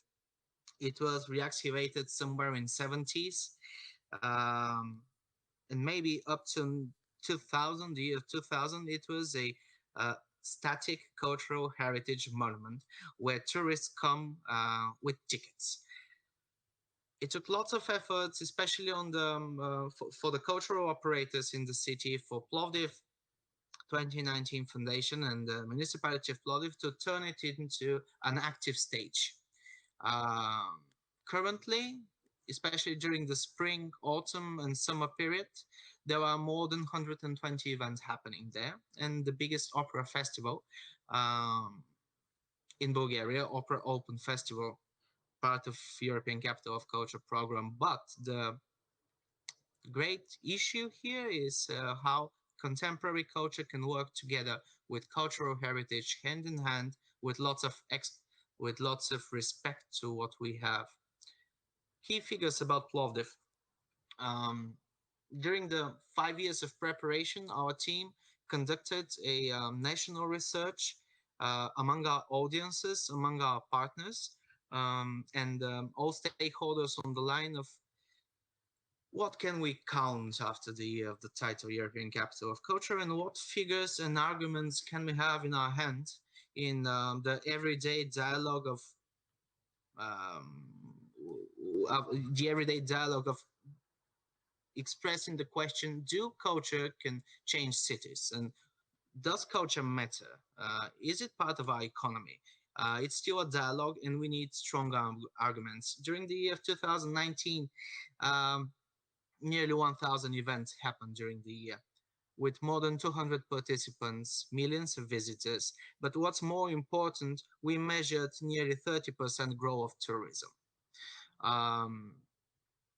It was reactivated somewhere in 70s, and maybe up to 2000, the year 2000, it was a static cultural heritage monument where tourists come with tickets. It took lots of efforts, especially on the for the cultural operators in the city, for Plovdiv 2019 Foundation and the municipality of Plovdiv to turn it into an active stage. Currently, especially during the spring, autumn, and summer period, there are more than 120 events happening there, and the biggest opera festival in Bulgaria, Opera Open Festival, part of European Capital of Culture program. But the great issue here is how contemporary culture can work together with cultural heritage hand in hand, with lots of respect to what we have. Key figures about Plovdiv. During the 5 years of preparation, our team conducted a national research among our audiences, among our partners, and all stakeholders on the line of what can we count after the year of the title European Capital of Culture, and what figures and arguments can we have in our hand in the everyday dialogue of expressing the question: do culture can change cities, and does culture matter? Is it part of our economy? It's still a dialogue, and we need strong arguments. During the year of 2019, nearly 1,000 events happened during the year, with more than 200 participants, millions of visitors. But what's more important, we measured nearly 30% growth of tourism.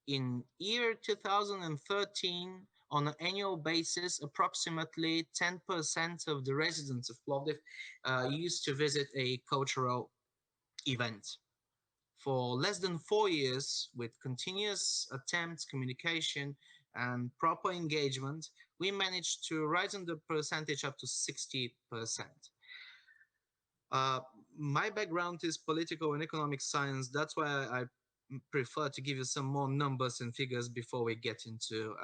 In year 2013, on an annual basis, approximately 10% of the residents of Plovdiv used to visit a cultural event. For less than 4 years, with continuous attempts, communication, and proper engagement, we managed to rise the percentage up to 60%. My background is political and economic science. That's why I prefer to give you some more numbers and figures before we get into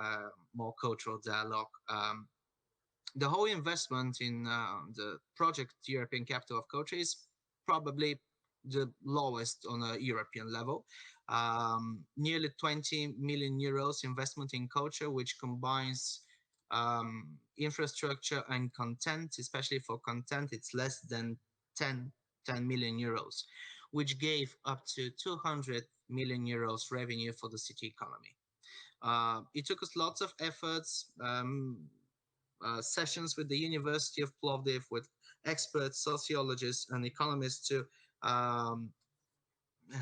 more cultural dialogue. The whole investment in the project European Capital of Culture is probably the lowest on a European level. Nearly 20 million euros investment in culture, which combines infrastructure and content. Especially for content, it's less than 10 million euros, which gave up to 200 million euros revenue for the city economy. It took us lots of efforts, sessions with the University of Plovdiv, with experts, sociologists, and economists to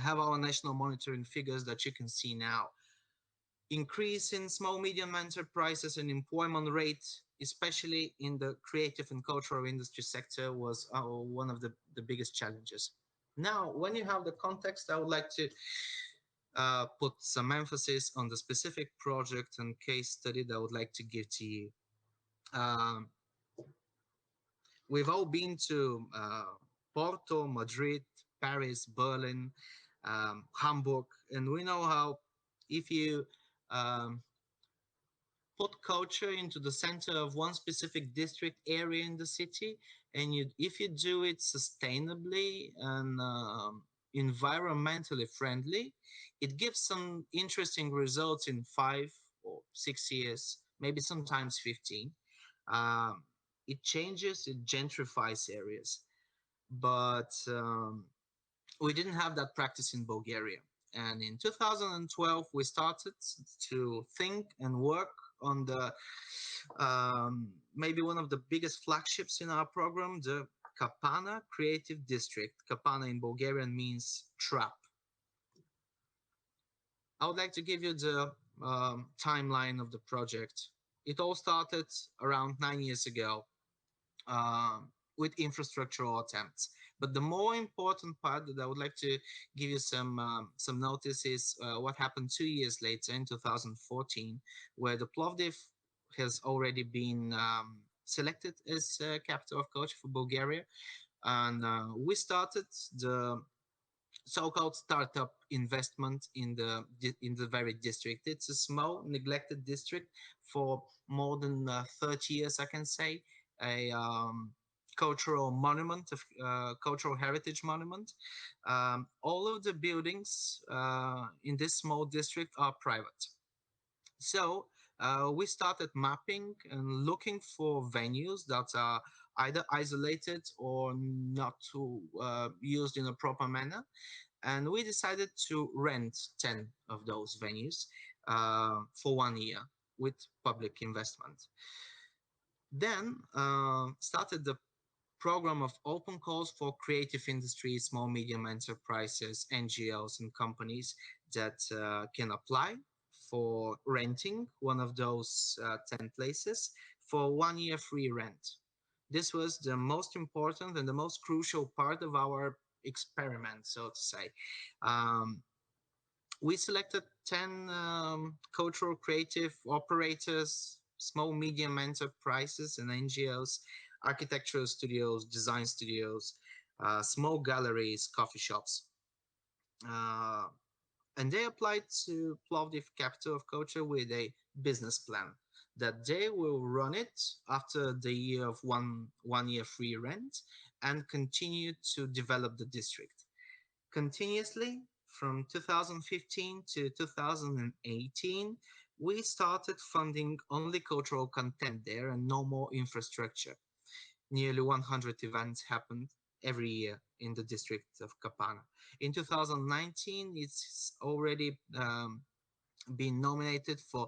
have our national monitoring figures that you can see now. Increase in small medium enterprises and employment rate, especially in the creative and cultural industry sector, was one of the biggest challenges. Now, when you have the context, I would like to put some emphasis on the specific project and case study that I would like to give to you. We've all been to Porto, Madrid, Paris, Berlin, Hamburg, and we know how if you um, put culture into the center of one specific district area in the city, and if you do it sustainably and environmentally friendly, it gives some interesting results in 5 or 6 years, maybe sometimes 15. um, it changes, it gentrifies areas, but we didn't have that practice in Bulgaria. And in 2012, we started to think and work on the maybe one of the biggest flagships in our program, the Kapana Creative District. Kapana in Bulgarian means trap. I would like to give you the timeline of the project. It all started around 9 years ago with infrastructural attempts. But the more important part that I would like to give you some notice is what happened 2 years later in 2014, where the Plovdiv has already been selected as capital of culture for Bulgaria, and we started the so-called startup investment in the very district. It's a small, neglected district for more than 30 years, I can say. A cultural monument, cultural heritage monument. All of the buildings in this small district are private. So we started mapping and looking for venues that are either isolated or not used in a proper manner, and we decided to rent 10 of those venues for 1 year with public investment. Then started the program of open calls for creative industries, small medium enterprises, NGOs, and companies that can apply for renting one of those 10 places for 1 year free rent. This was the most important and the most crucial part of our experiment, so to say. Um, we selected 10 cultural creative operators, small medium enterprises and NGOs, architectural studios, design studios, small galleries, coffee shops. Uh, and they applied to Plovdiv Capital of Culture with a business plan that they will run it after the year of one year free rent and continue to develop the district continuously. From 2015 to 2018, we started funding only cultural content there and no more infrastructure. Nearly 100 events happened every year in the district of Kapana. In 2019, it's already been nominated for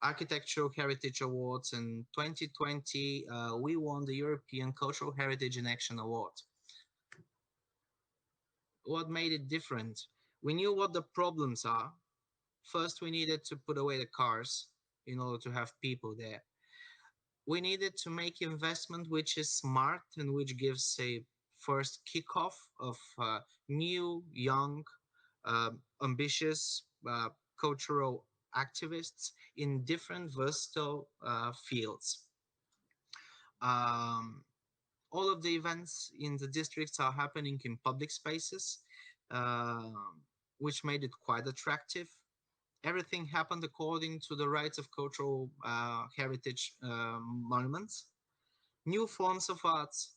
Architectural Heritage Awards, and 2020 we won the European Cultural Heritage in Action Award. What made it different? We knew what the problems are. First, we needed to put away the cars in order to have people there. We needed to make investment which is smart and which gives a first kickoff of new, young, ambitious cultural activists in different versatile fields. Um, all of the events in the districts are happening in public spaces, uh, which made it quite attractive. Everything happened according to the rights of cultural heritage monuments, new forms of arts,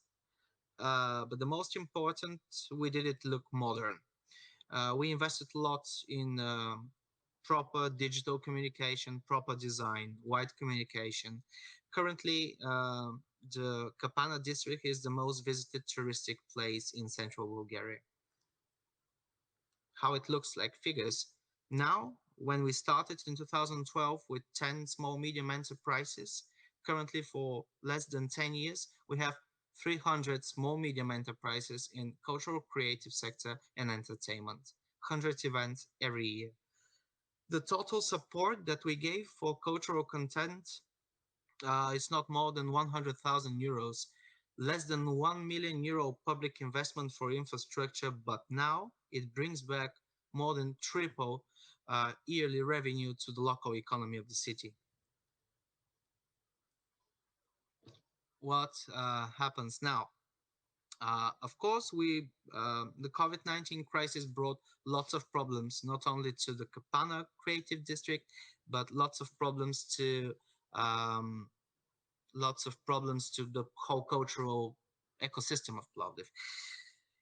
but the most important, we did it look modern. We invested a lot in proper digital communication, proper design, wide communication. Currently, the Kapana district is the most visited touristic place in central Bulgaria. How it looks like figures. Now, when we started in 2012 with 10 small medium enterprises, currently for less than 10 years, we have 300 small medium enterprises in cultural creative sector and entertainment, 100 events every year. The total support that we gave for cultural content is not more than 100,000 euros, less than 1 million euro public investment for infrastructure, but now it brings back more than triple yearly revenue to the local economy of the city. What happens now? Of course, the COVID-19 crisis brought lots of problems, not only to the Kapana Creative District, but lots of problems to the whole cultural ecosystem of Plovdiv.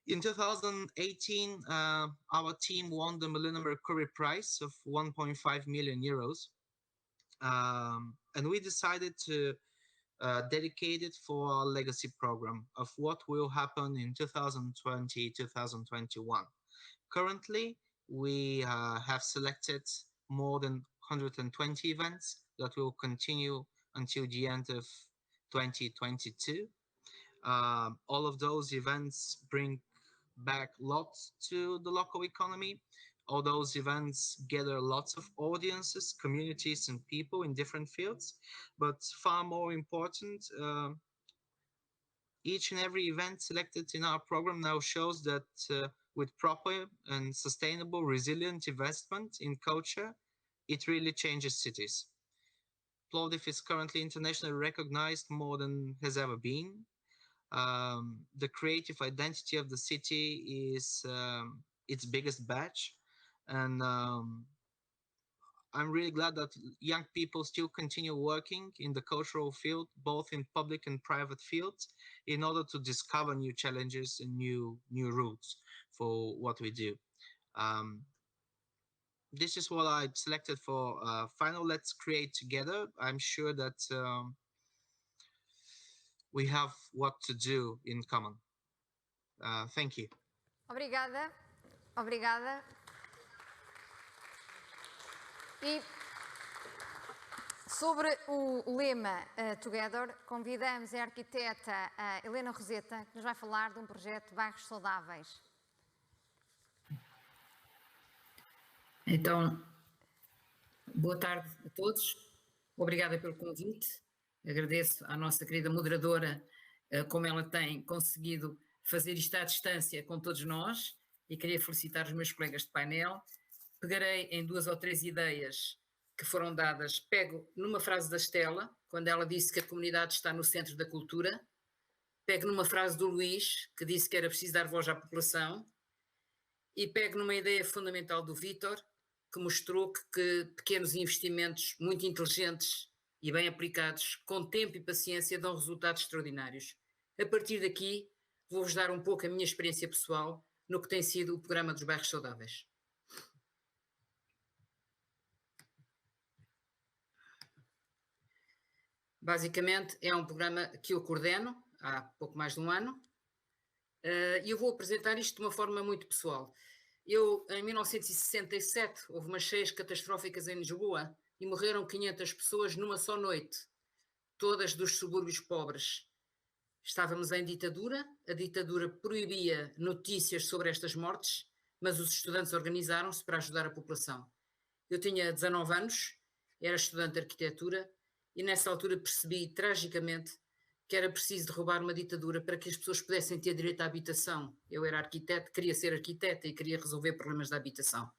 In 2018, our team won the Millennium Mercury Prize of 1.5 million euros. And we decided to dedicate it for our legacy program of what will happen in 2020-2021. Currently, we have selected more than 120 events that will continue until the end of 2022. All of those events bring back lots to the local economy. All those events gather lots of audiences, communities, and people in different fields. But far more important, each and every event selected in our program now shows that with proper and sustainable, resilient investment in culture, it really changes cities. Plovdiv is currently internationally recognized more than has ever been. The creative identity of the city is its biggest badge. And I'm really glad that young people still continue working in the cultural field, both in public and private fields, in order to discover new challenges and new routes for what we do. This is what I selected for final Let's Create Together. I'm sure that we have what to do in common. Thank you. Obrigada. Obrigada. E sobre o lema Together, convidamos a arquiteta Helena Roseta, que nos vai falar de um projeto de bairros saudáveis. Então, boa tarde a todos. Obrigada pelo convite. Agradeço à nossa querida moderadora como ela tem conseguido fazer isto à distância com todos nós, e queria felicitar os meus colegas de painel. Pegarei em 2 ou 3 ideias que foram dadas. Pego numa frase da Estela, quando ela disse que a comunidade está no centro da cultura. Pego numa frase do Luís, que disse que era preciso dar voz à população. E pego numa ideia fundamental do Vítor, que mostrou que pequenos investimentos muito inteligentes e bem aplicados, com tempo e paciência, dão resultados extraordinários. A partir daqui, vou-vos dar um pouco a minha experiência pessoal no que tem sido o programa dos bairros saudáveis. Basicamente, é um programa que eu coordeno há pouco mais de um ano, e eu vou apresentar isto de uma forma muito pessoal. Eu, em 1967, houve umas cheias catastróficas em Lisboa e morreram 500 pessoas numa só noite, todas dos subúrbios pobres. Estávamos em ditadura, a ditadura proibia notícias sobre estas mortes, mas os estudantes organizaram-se para ajudar a população. Eu tinha 19 anos, era estudante de arquitetura, e nessa altura percebi tragicamente que era preciso derrubar uma ditadura para que as pessoas pudessem ter direito à habitação. Eu era arquiteto, queria ser arquiteta e queria resolver problemas da habitação.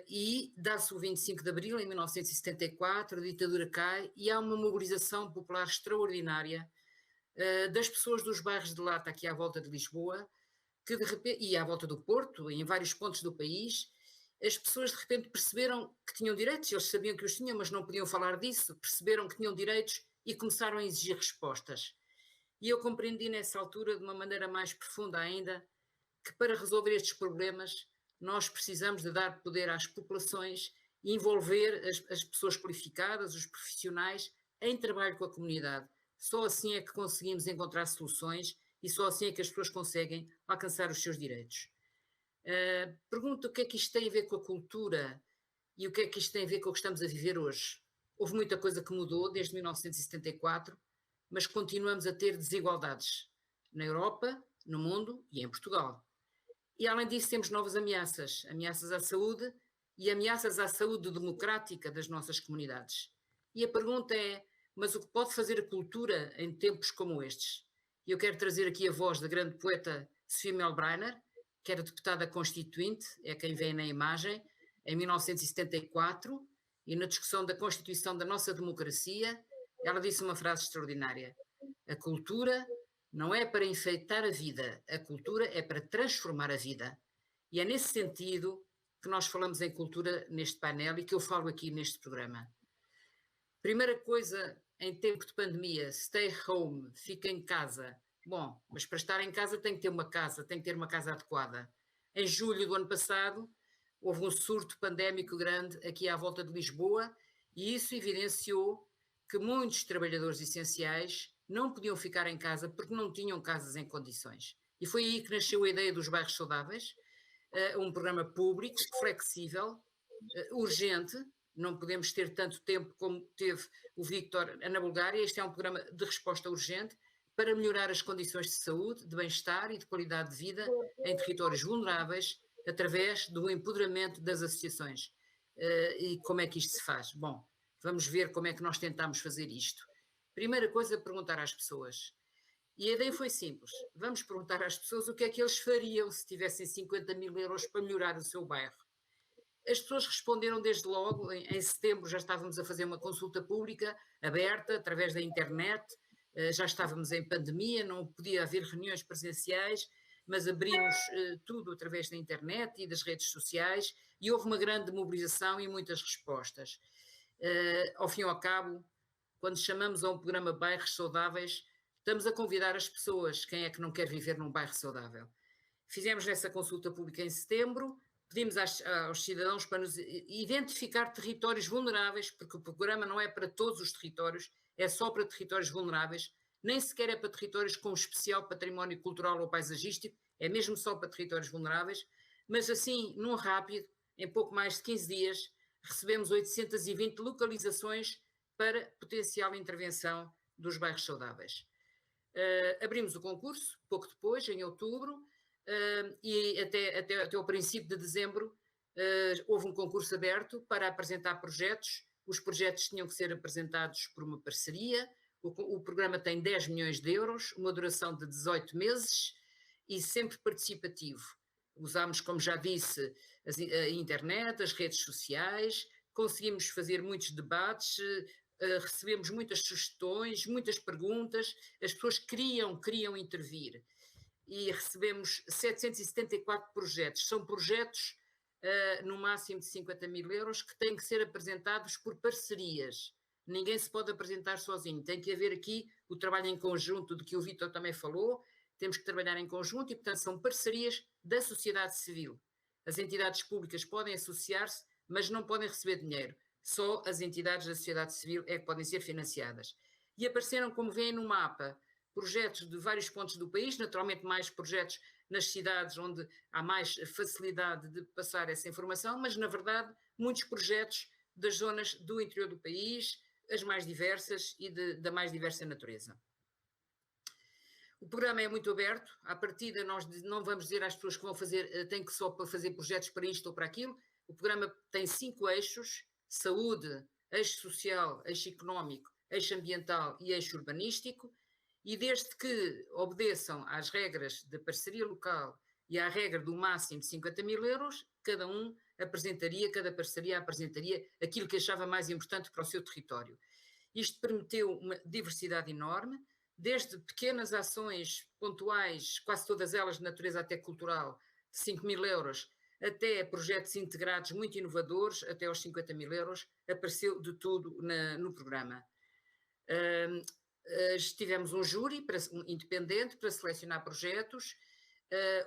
E dá-se o 25 de Abril, em 1974, a ditadura cai e há uma mobilização popular extraordinária das pessoas dos bairros de lata aqui à volta de Lisboa, que de repente, e à volta do Porto, em vários pontos do país, as pessoas de repente perceberam que tinham direitos, eles sabiam que os tinham, mas não podiam falar disso, perceberam que tinham direitos e começaram a exigir respostas. E eu compreendi nessa altura, de uma maneira mais profunda ainda, que para resolver estes problemas nós precisamos de dar poder às populações e envolver as pessoas qualificadas, os profissionais, em trabalho com a comunidade. Só assim é que conseguimos encontrar soluções e só assim é que as pessoas conseguem alcançar os seus direitos. Pergunto o que é que isto tem a ver com a cultura e o que é que isto tem a ver com o que estamos a viver hoje. Houve muita coisa que mudou desde 1974, mas continuamos a ter desigualdades na Europa, no mundo e em Portugal. E além disso temos novas ameaças, ameaças à saúde e ameaças à saúde democrática das nossas comunidades. E a pergunta é, mas o que pode fazer a cultura em tempos como estes? E eu quero trazer aqui a voz da grande poeta Sofia Melbreiner, que era deputada constituinte, é quem vem na imagem, em 1974, e na discussão da Constituição da nossa democracia, ela disse uma frase extraordinária: a cultura Não é para enfeitar a vida, a cultura é para transformar a vida. E é nesse sentido que nós falamos em cultura neste painel e que eu falo aqui neste programa. Primeira coisa, em tempo de pandemia, stay home, fica em casa. Bom, mas para estar em casa tem que ter uma casa, tem que ter uma casa adequada. Em julho do ano passado, houve um surto pandémico grande aqui à volta de Lisboa e isso evidenciou que muitos trabalhadores essenciais não podiam ficar em casa porque não tinham casas em condições. E foi aí que nasceu a ideia dos bairros saudáveis, um programa público, flexível, urgente. Não podemos ter tanto tempo como teve o Víctor na Bulgária. Este é um programa de resposta urgente para melhorar as condições de saúde, de bem-estar e de qualidade de vida em territórios vulneráveis através do empoderamento das associações. E como é que isto se faz? Bom, vamos ver como é que nós tentamos fazer isto. Primeira coisa, perguntar às pessoas. E a ideia foi simples. Vamos perguntar às pessoas o que é que eles fariam se tivessem 50 mil euros para melhorar o seu bairro. As pessoas responderam desde logo. Em setembro já estávamos a fazer uma consulta pública aberta através da internet. Já estávamos em pandemia, não podia haver reuniões presenciais, mas abrimos tudo através da internet e das redes sociais e houve uma grande mobilização e muitas respostas. Ao fim e ao cabo, quando chamamos a um programa Bairros Saudáveis, estamos a convidar as pessoas, quem é que não quer viver num bairro saudável. Fizemos essa consulta pública em setembro, pedimos aos cidadãos para nos identificar territórios vulneráveis, porque o programa não é para todos os territórios, é só para territórios vulneráveis, nem sequer é para territórios com especial património cultural ou paisagístico, é mesmo só para territórios vulneráveis, mas assim, num rápido, em pouco mais de 15 dias, recebemos 820 localizações para potencial intervenção dos bairros saudáveis. Abrimos o concurso, pouco depois, em outubro, e até o princípio de dezembro houve um concurso aberto para apresentar projetos. Os projetos tinham que ser apresentados por uma parceria. O programa tem 10 milhões de euros, uma duração de 18 meses e sempre participativo. Usámos, como já disse, a internet, as redes sociais, conseguimos fazer muitos debates, recebemos muitas sugestões, muitas perguntas, as pessoas queriam intervir. E recebemos 774 projetos. São projetos no máximo de 50 mil euros que têm que ser apresentados por parcerias. Ninguém se pode apresentar sozinho. Tem que haver aqui o trabalho em conjunto de que o Vítor também falou. Temos que trabalhar em conjunto e, portanto, são parcerias da sociedade civil. As entidades públicas podem associar-se, mas não podem receber dinheiro. Só as entidades da sociedade civil é que podem ser financiadas. E apareceram, como veem no mapa, projetos de vários pontos do país, naturalmente mais projetos nas cidades onde há mais facilidade de passar essa informação, mas, na verdade, muitos projetos das zonas do interior do país, as mais diversas e da mais diversa natureza. O programa é muito aberto. À partida, nós não vamos dizer às pessoas que vão fazer, têm que só para fazer projetos para isto ou para aquilo. O programa tem 5 eixos: saúde, eixo social, eixo económico, eixo ambiental e eixo urbanístico. E desde que obedeçam às regras da parceria local e à regra do máximo de 50 mil euros, cada parceria apresentaria aquilo que achava mais importante para o seu território. Isto permitiu uma diversidade enorme, desde pequenas ações pontuais, quase todas elas de natureza até cultural, de 5 mil euros, até projetos integrados muito inovadores, até aos 50 mil euros, apareceu de tudo no programa. Tivemos um júri independente para selecionar projetos.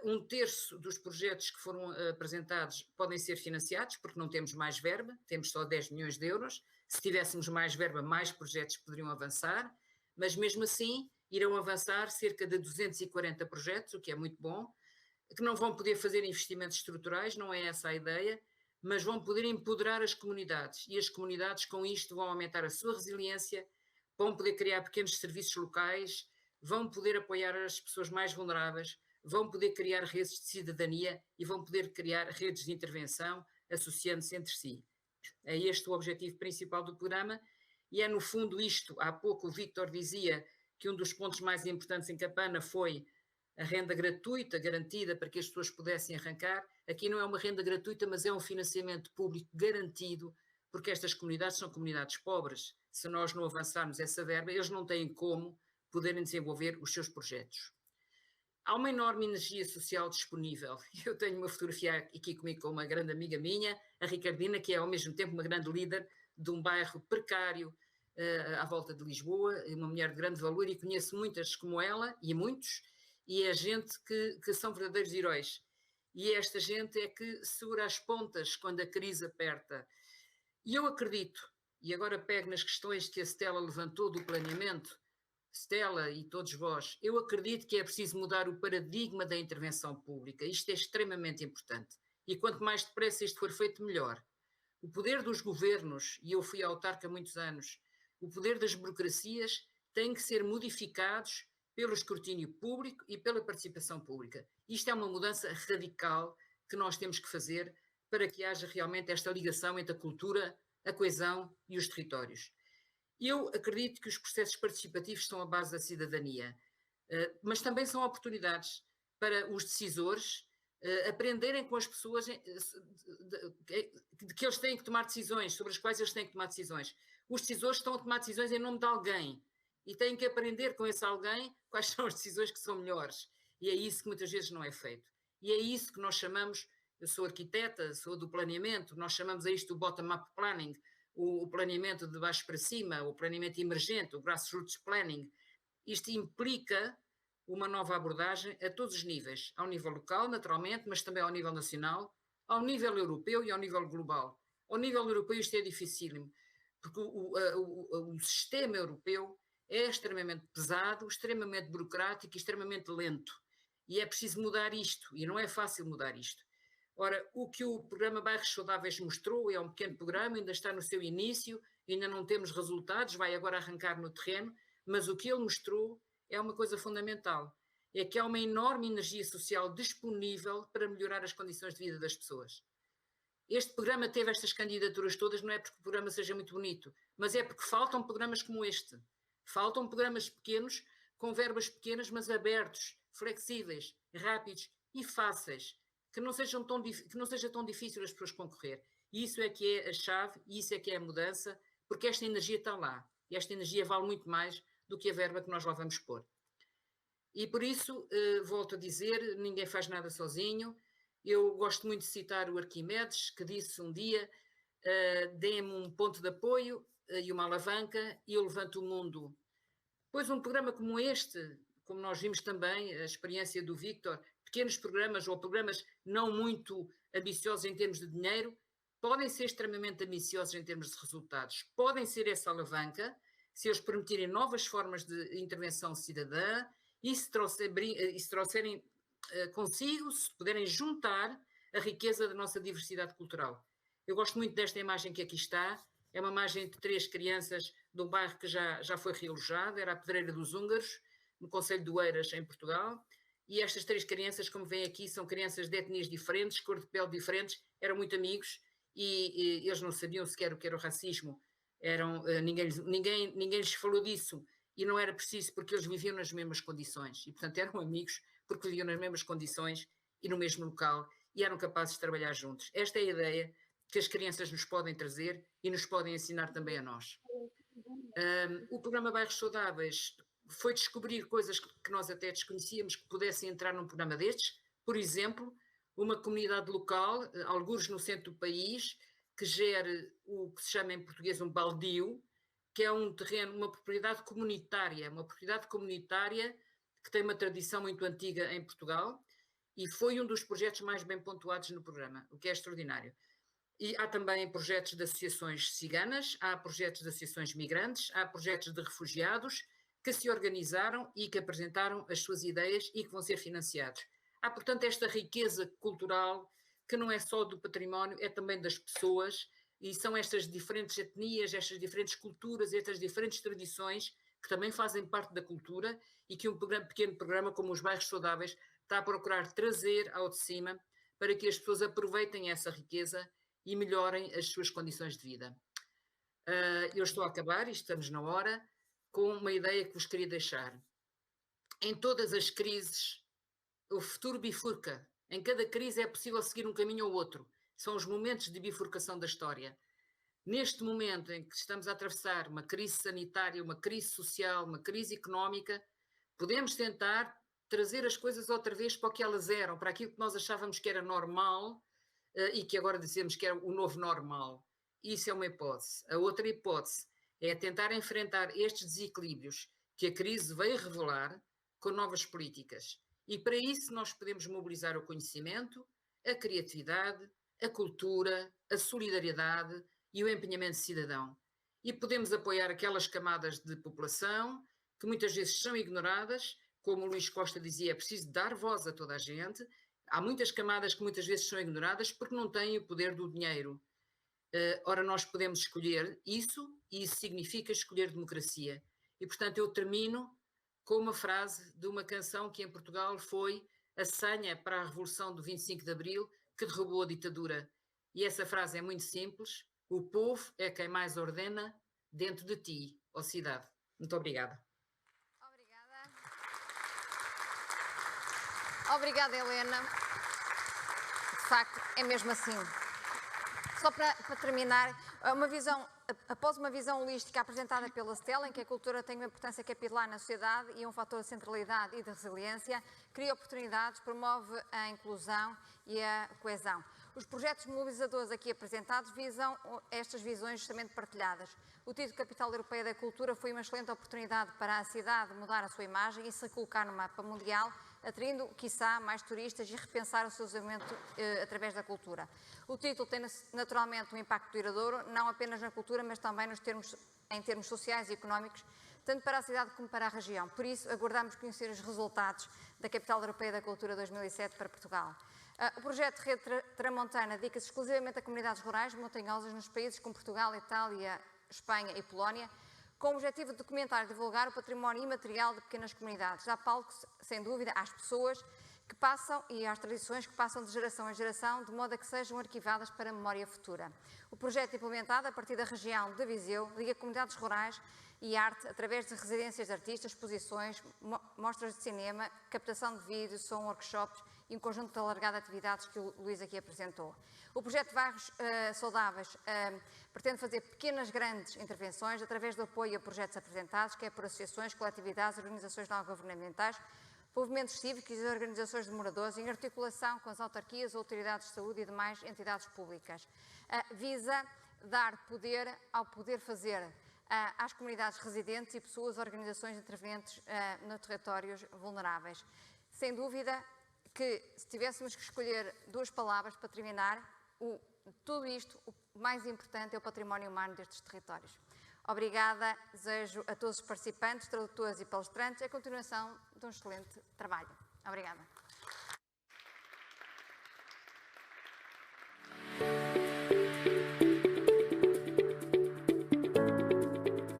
1/3 dos projetos que foram apresentados podem ser financiados, porque não temos mais verba, temos só 10 milhões de euros. Se tivéssemos mais verba, mais projetos poderiam avançar, mas mesmo assim irão avançar cerca de 240 projetos, o que é muito bom, que não vão poder fazer investimentos estruturais, não é essa a ideia, mas vão poder empoderar as comunidades, e as comunidades com isto vão aumentar a sua resiliência, vão poder criar pequenos serviços locais, vão poder apoiar as pessoas mais vulneráveis, vão poder criar redes de cidadania e vão poder criar redes de intervenção associando-se entre si. É este o objetivo principal do programa e é no fundo isto. Há pouco o Víctor dizia que um dos pontos mais importantes em Campana foi a renda gratuita garantida para que as pessoas pudessem arrancar. Aqui não é uma renda gratuita, mas é um financiamento público garantido, porque estas comunidades são comunidades pobres. Se nós não avançarmos essa verba, eles não têm como poderem desenvolver os seus projetos. Há uma enorme energia social disponível. Eu tenho uma fotografia aqui comigo com uma grande amiga minha, a Ricardina, que é ao mesmo tempo uma grande líder de um bairro precário à volta de Lisboa, uma mulher de grande valor, e conheço muitas como ela, e muitos, e é gente que são verdadeiros heróis. E esta gente é que segura as pontas quando a crise aperta. E eu acredito, e agora pego nas questões que a Stella levantou do planeamento, Stella e todos vós, eu acredito que é preciso mudar o paradigma da intervenção pública. Isto é extremamente importante. E quanto mais depressa isto for feito, melhor. O poder dos governos, e eu fui autarca há muitos anos, o poder das burocracias tem que ser modificados pelo escrutínio público e pela participação pública. Isto é uma mudança radical que nós temos que fazer para que haja realmente esta ligação entre a cultura, a coesão e os territórios. Eu acredito que os processos participativos são a base da cidadania, mas também são oportunidades para os decisores aprenderem com as pessoas de que eles têm que tomar decisões, sobre as quais eles têm que tomar decisões. Os decisores estão a tomar decisões em nome de alguém e têm que aprender com esse alguém quais são as decisões que são melhores. E é isso que muitas vezes não é feito. E é isso que nós chamamos, eu sou arquiteta, sou do planeamento, nós chamamos a isto o bottom-up planning, o planeamento de baixo para cima, o planeamento emergente, o grassroots planning. Isto implica uma nova abordagem a todos os níveis, ao nível local, naturalmente, mas também ao nível nacional, ao nível europeu e ao nível global. Ao nível europeu isto é dificílimo, porque o sistema europeu é extremamente pesado, extremamente burocrático e extremamente lento. E é preciso mudar isto, e não é fácil mudar isto. Ora, o que o programa Bairros Saudáveis mostrou é um pequeno programa, ainda está no seu início, ainda não temos resultados, vai agora arrancar no terreno, mas o que ele mostrou é uma coisa fundamental, é que há uma enorme energia social disponível para melhorar as condições de vida das pessoas. Este programa teve estas candidaturas todas, não é porque o programa seja muito bonito, mas é porque faltam programas como este. Faltam programas pequenos, com verbas pequenas, mas abertos, flexíveis, rápidos e fáceis, que não seja tão difícil as pessoas concorrer. E isso é que é a chave, e isso é que é a mudança, porque esta energia está lá. E esta energia vale muito mais do que a verba que nós lá vamos pôr. E por isso, volto a dizer, ninguém faz nada sozinho. Eu gosto muito de citar o Arquimedes, que disse um dia, dê-me um ponto de apoio e uma alavanca e eu levanto o mundo. Pois um programa como este, como nós vimos também, a experiência do Victor, pequenos programas ou programas não muito ambiciosos em termos de dinheiro, podem ser extremamente ambiciosos em termos de resultados. Podem ser essa alavanca, se eles permitirem novas formas de intervenção cidadã e se trouxerem consigo, se puderem juntar a riqueza da nossa diversidade cultural. Eu gosto muito desta imagem que aqui está, é uma imagem de 3 crianças de um bairro que já foi realojado, era a Pedreira dos Húngaros, no concelho de Oeiras, em Portugal, e estas 3 crianças, como veem aqui, são crianças de etnias diferentes, cor de pele diferentes, eram muito amigos e eles não sabiam sequer o que era o racismo, ninguém lhes falou disso e não era preciso porque eles viviam nas mesmas condições e, portanto, eram amigos porque viviam nas mesmas condições e no mesmo local e eram capazes de trabalhar juntos. Esta é a ideia que as crianças nos podem trazer e nos podem ensinar também a nós. O programa Bairros Saudáveis foi descobrir coisas que nós até desconhecíamos que pudessem entrar num programa destes. Por exemplo, uma comunidade local, algures no centro do país, que gere o que se chama em português um baldio, que é um terreno, uma propriedade comunitária que tem uma tradição muito antiga em Portugal e foi um dos projetos mais bem pontuados no programa, o que é extraordinário. E há também projetos de associações ciganas, há projetos de associações migrantes, há projetos de refugiados que se organizaram e que apresentaram as suas ideias e que vão ser financiados. Há, portanto, esta riqueza cultural que não é só do património, é também das pessoas e são estas diferentes etnias, estas diferentes culturas, estas diferentes tradições que também fazem parte da cultura e que um pequeno programa como os Bairros Saudáveis está a procurar trazer ao de cima para que as pessoas aproveitem essa riqueza e melhorem as suas condições de vida. Eu estou a acabar, e estamos na hora, com uma ideia que vos queria deixar. Em todas as crises, o futuro bifurca. Em cada crise é possível seguir um caminho ou outro. São os momentos de bifurcação da história. Neste momento em que estamos a atravessar uma crise sanitária, uma crise social, uma crise económica, podemos tentar trazer as coisas outra vez para o que elas eram, para aquilo que nós achávamos que era normal e que agora dizemos que é o novo normal. Isso é uma hipótese. A outra hipótese é tentar enfrentar estes desequilíbrios que a crise veio revelar com novas políticas. E para isso nós podemos mobilizar o conhecimento, a criatividade, a cultura, a solidariedade e o empenhamento cidadão. E podemos apoiar aquelas camadas de população que muitas vezes são ignoradas, como o Luís Costa dizia, é preciso dar voz a toda a gente. Há muitas camadas que muitas vezes são ignoradas porque não têm o poder do dinheiro. Ora, nós podemos escolher isso, e isso significa escolher democracia. E, portanto, eu termino com uma frase de uma canção que em Portugal foi a senha para a Revolução do 25 de Abril, que derrubou a ditadura. E essa frase é muito simples: o povo é quem mais ordena dentro de ti, ó cidade. Muito obrigada. Obrigada, Helena. De facto, é mesmo assim. Só para terminar, após uma visão holística apresentada pela Stella, em que a cultura tem uma importância capital na sociedade e é um fator de centralidade e de resiliência, cria oportunidades, promove a inclusão e a coesão. Os projetos mobilizadores aqui apresentados visam estas visões justamente partilhadas. O título Capital Europeia da Cultura foi uma excelente oportunidade para a cidade mudar a sua imagem e se colocar no mapa mundial, atraindo, quiçá, mais turistas e repensar o seu desenvolvimento através da cultura. O título tem naturalmente um impacto duradouro, não apenas na cultura, mas também em termos sociais e económicos, tanto para a cidade como para a região. Por isso, aguardamos conhecer os resultados da Capital Europeia da Cultura 2007 para Portugal. O projeto Rede Tramontana dedica-se exclusivamente a comunidades rurais montanhosas nos países como Portugal, Itália, Espanha e Polónia, com o objetivo de documentar e divulgar o património imaterial de pequenas comunidades. Dá palco, sem dúvida, às pessoas que passam e às tradições que passam de geração em geração, de modo a que sejam arquivadas para a memória futura. O projeto implementado a partir da região de Viseu liga comunidades rurais e arte através de residências de artistas, exposições, mostras de cinema, captação de vídeo, som, workshops e um conjunto de alargado de atividades que o Luís aqui apresentou. O projeto Bairros Saudáveis pretende fazer pequenas, grandes intervenções através do apoio a projetos apresentados, quer por associações, coletividades, organizações não governamentais, movimentos cívicos e organizações de moradores, em articulação com as autarquias, autoridades de saúde e demais entidades públicas. Visa dar poder ao poder fazer às comunidades residentes e pessoas, organizações intervenientes nos territórios vulneráveis. Sem dúvida que, se tivéssemos que escolher duas palavras para terminar, tudo isto, o mais importante é o património humano destes territórios. Obrigada, desejo a todos os participantes, tradutores e palestrantes a continuação de um excelente trabalho. Obrigada.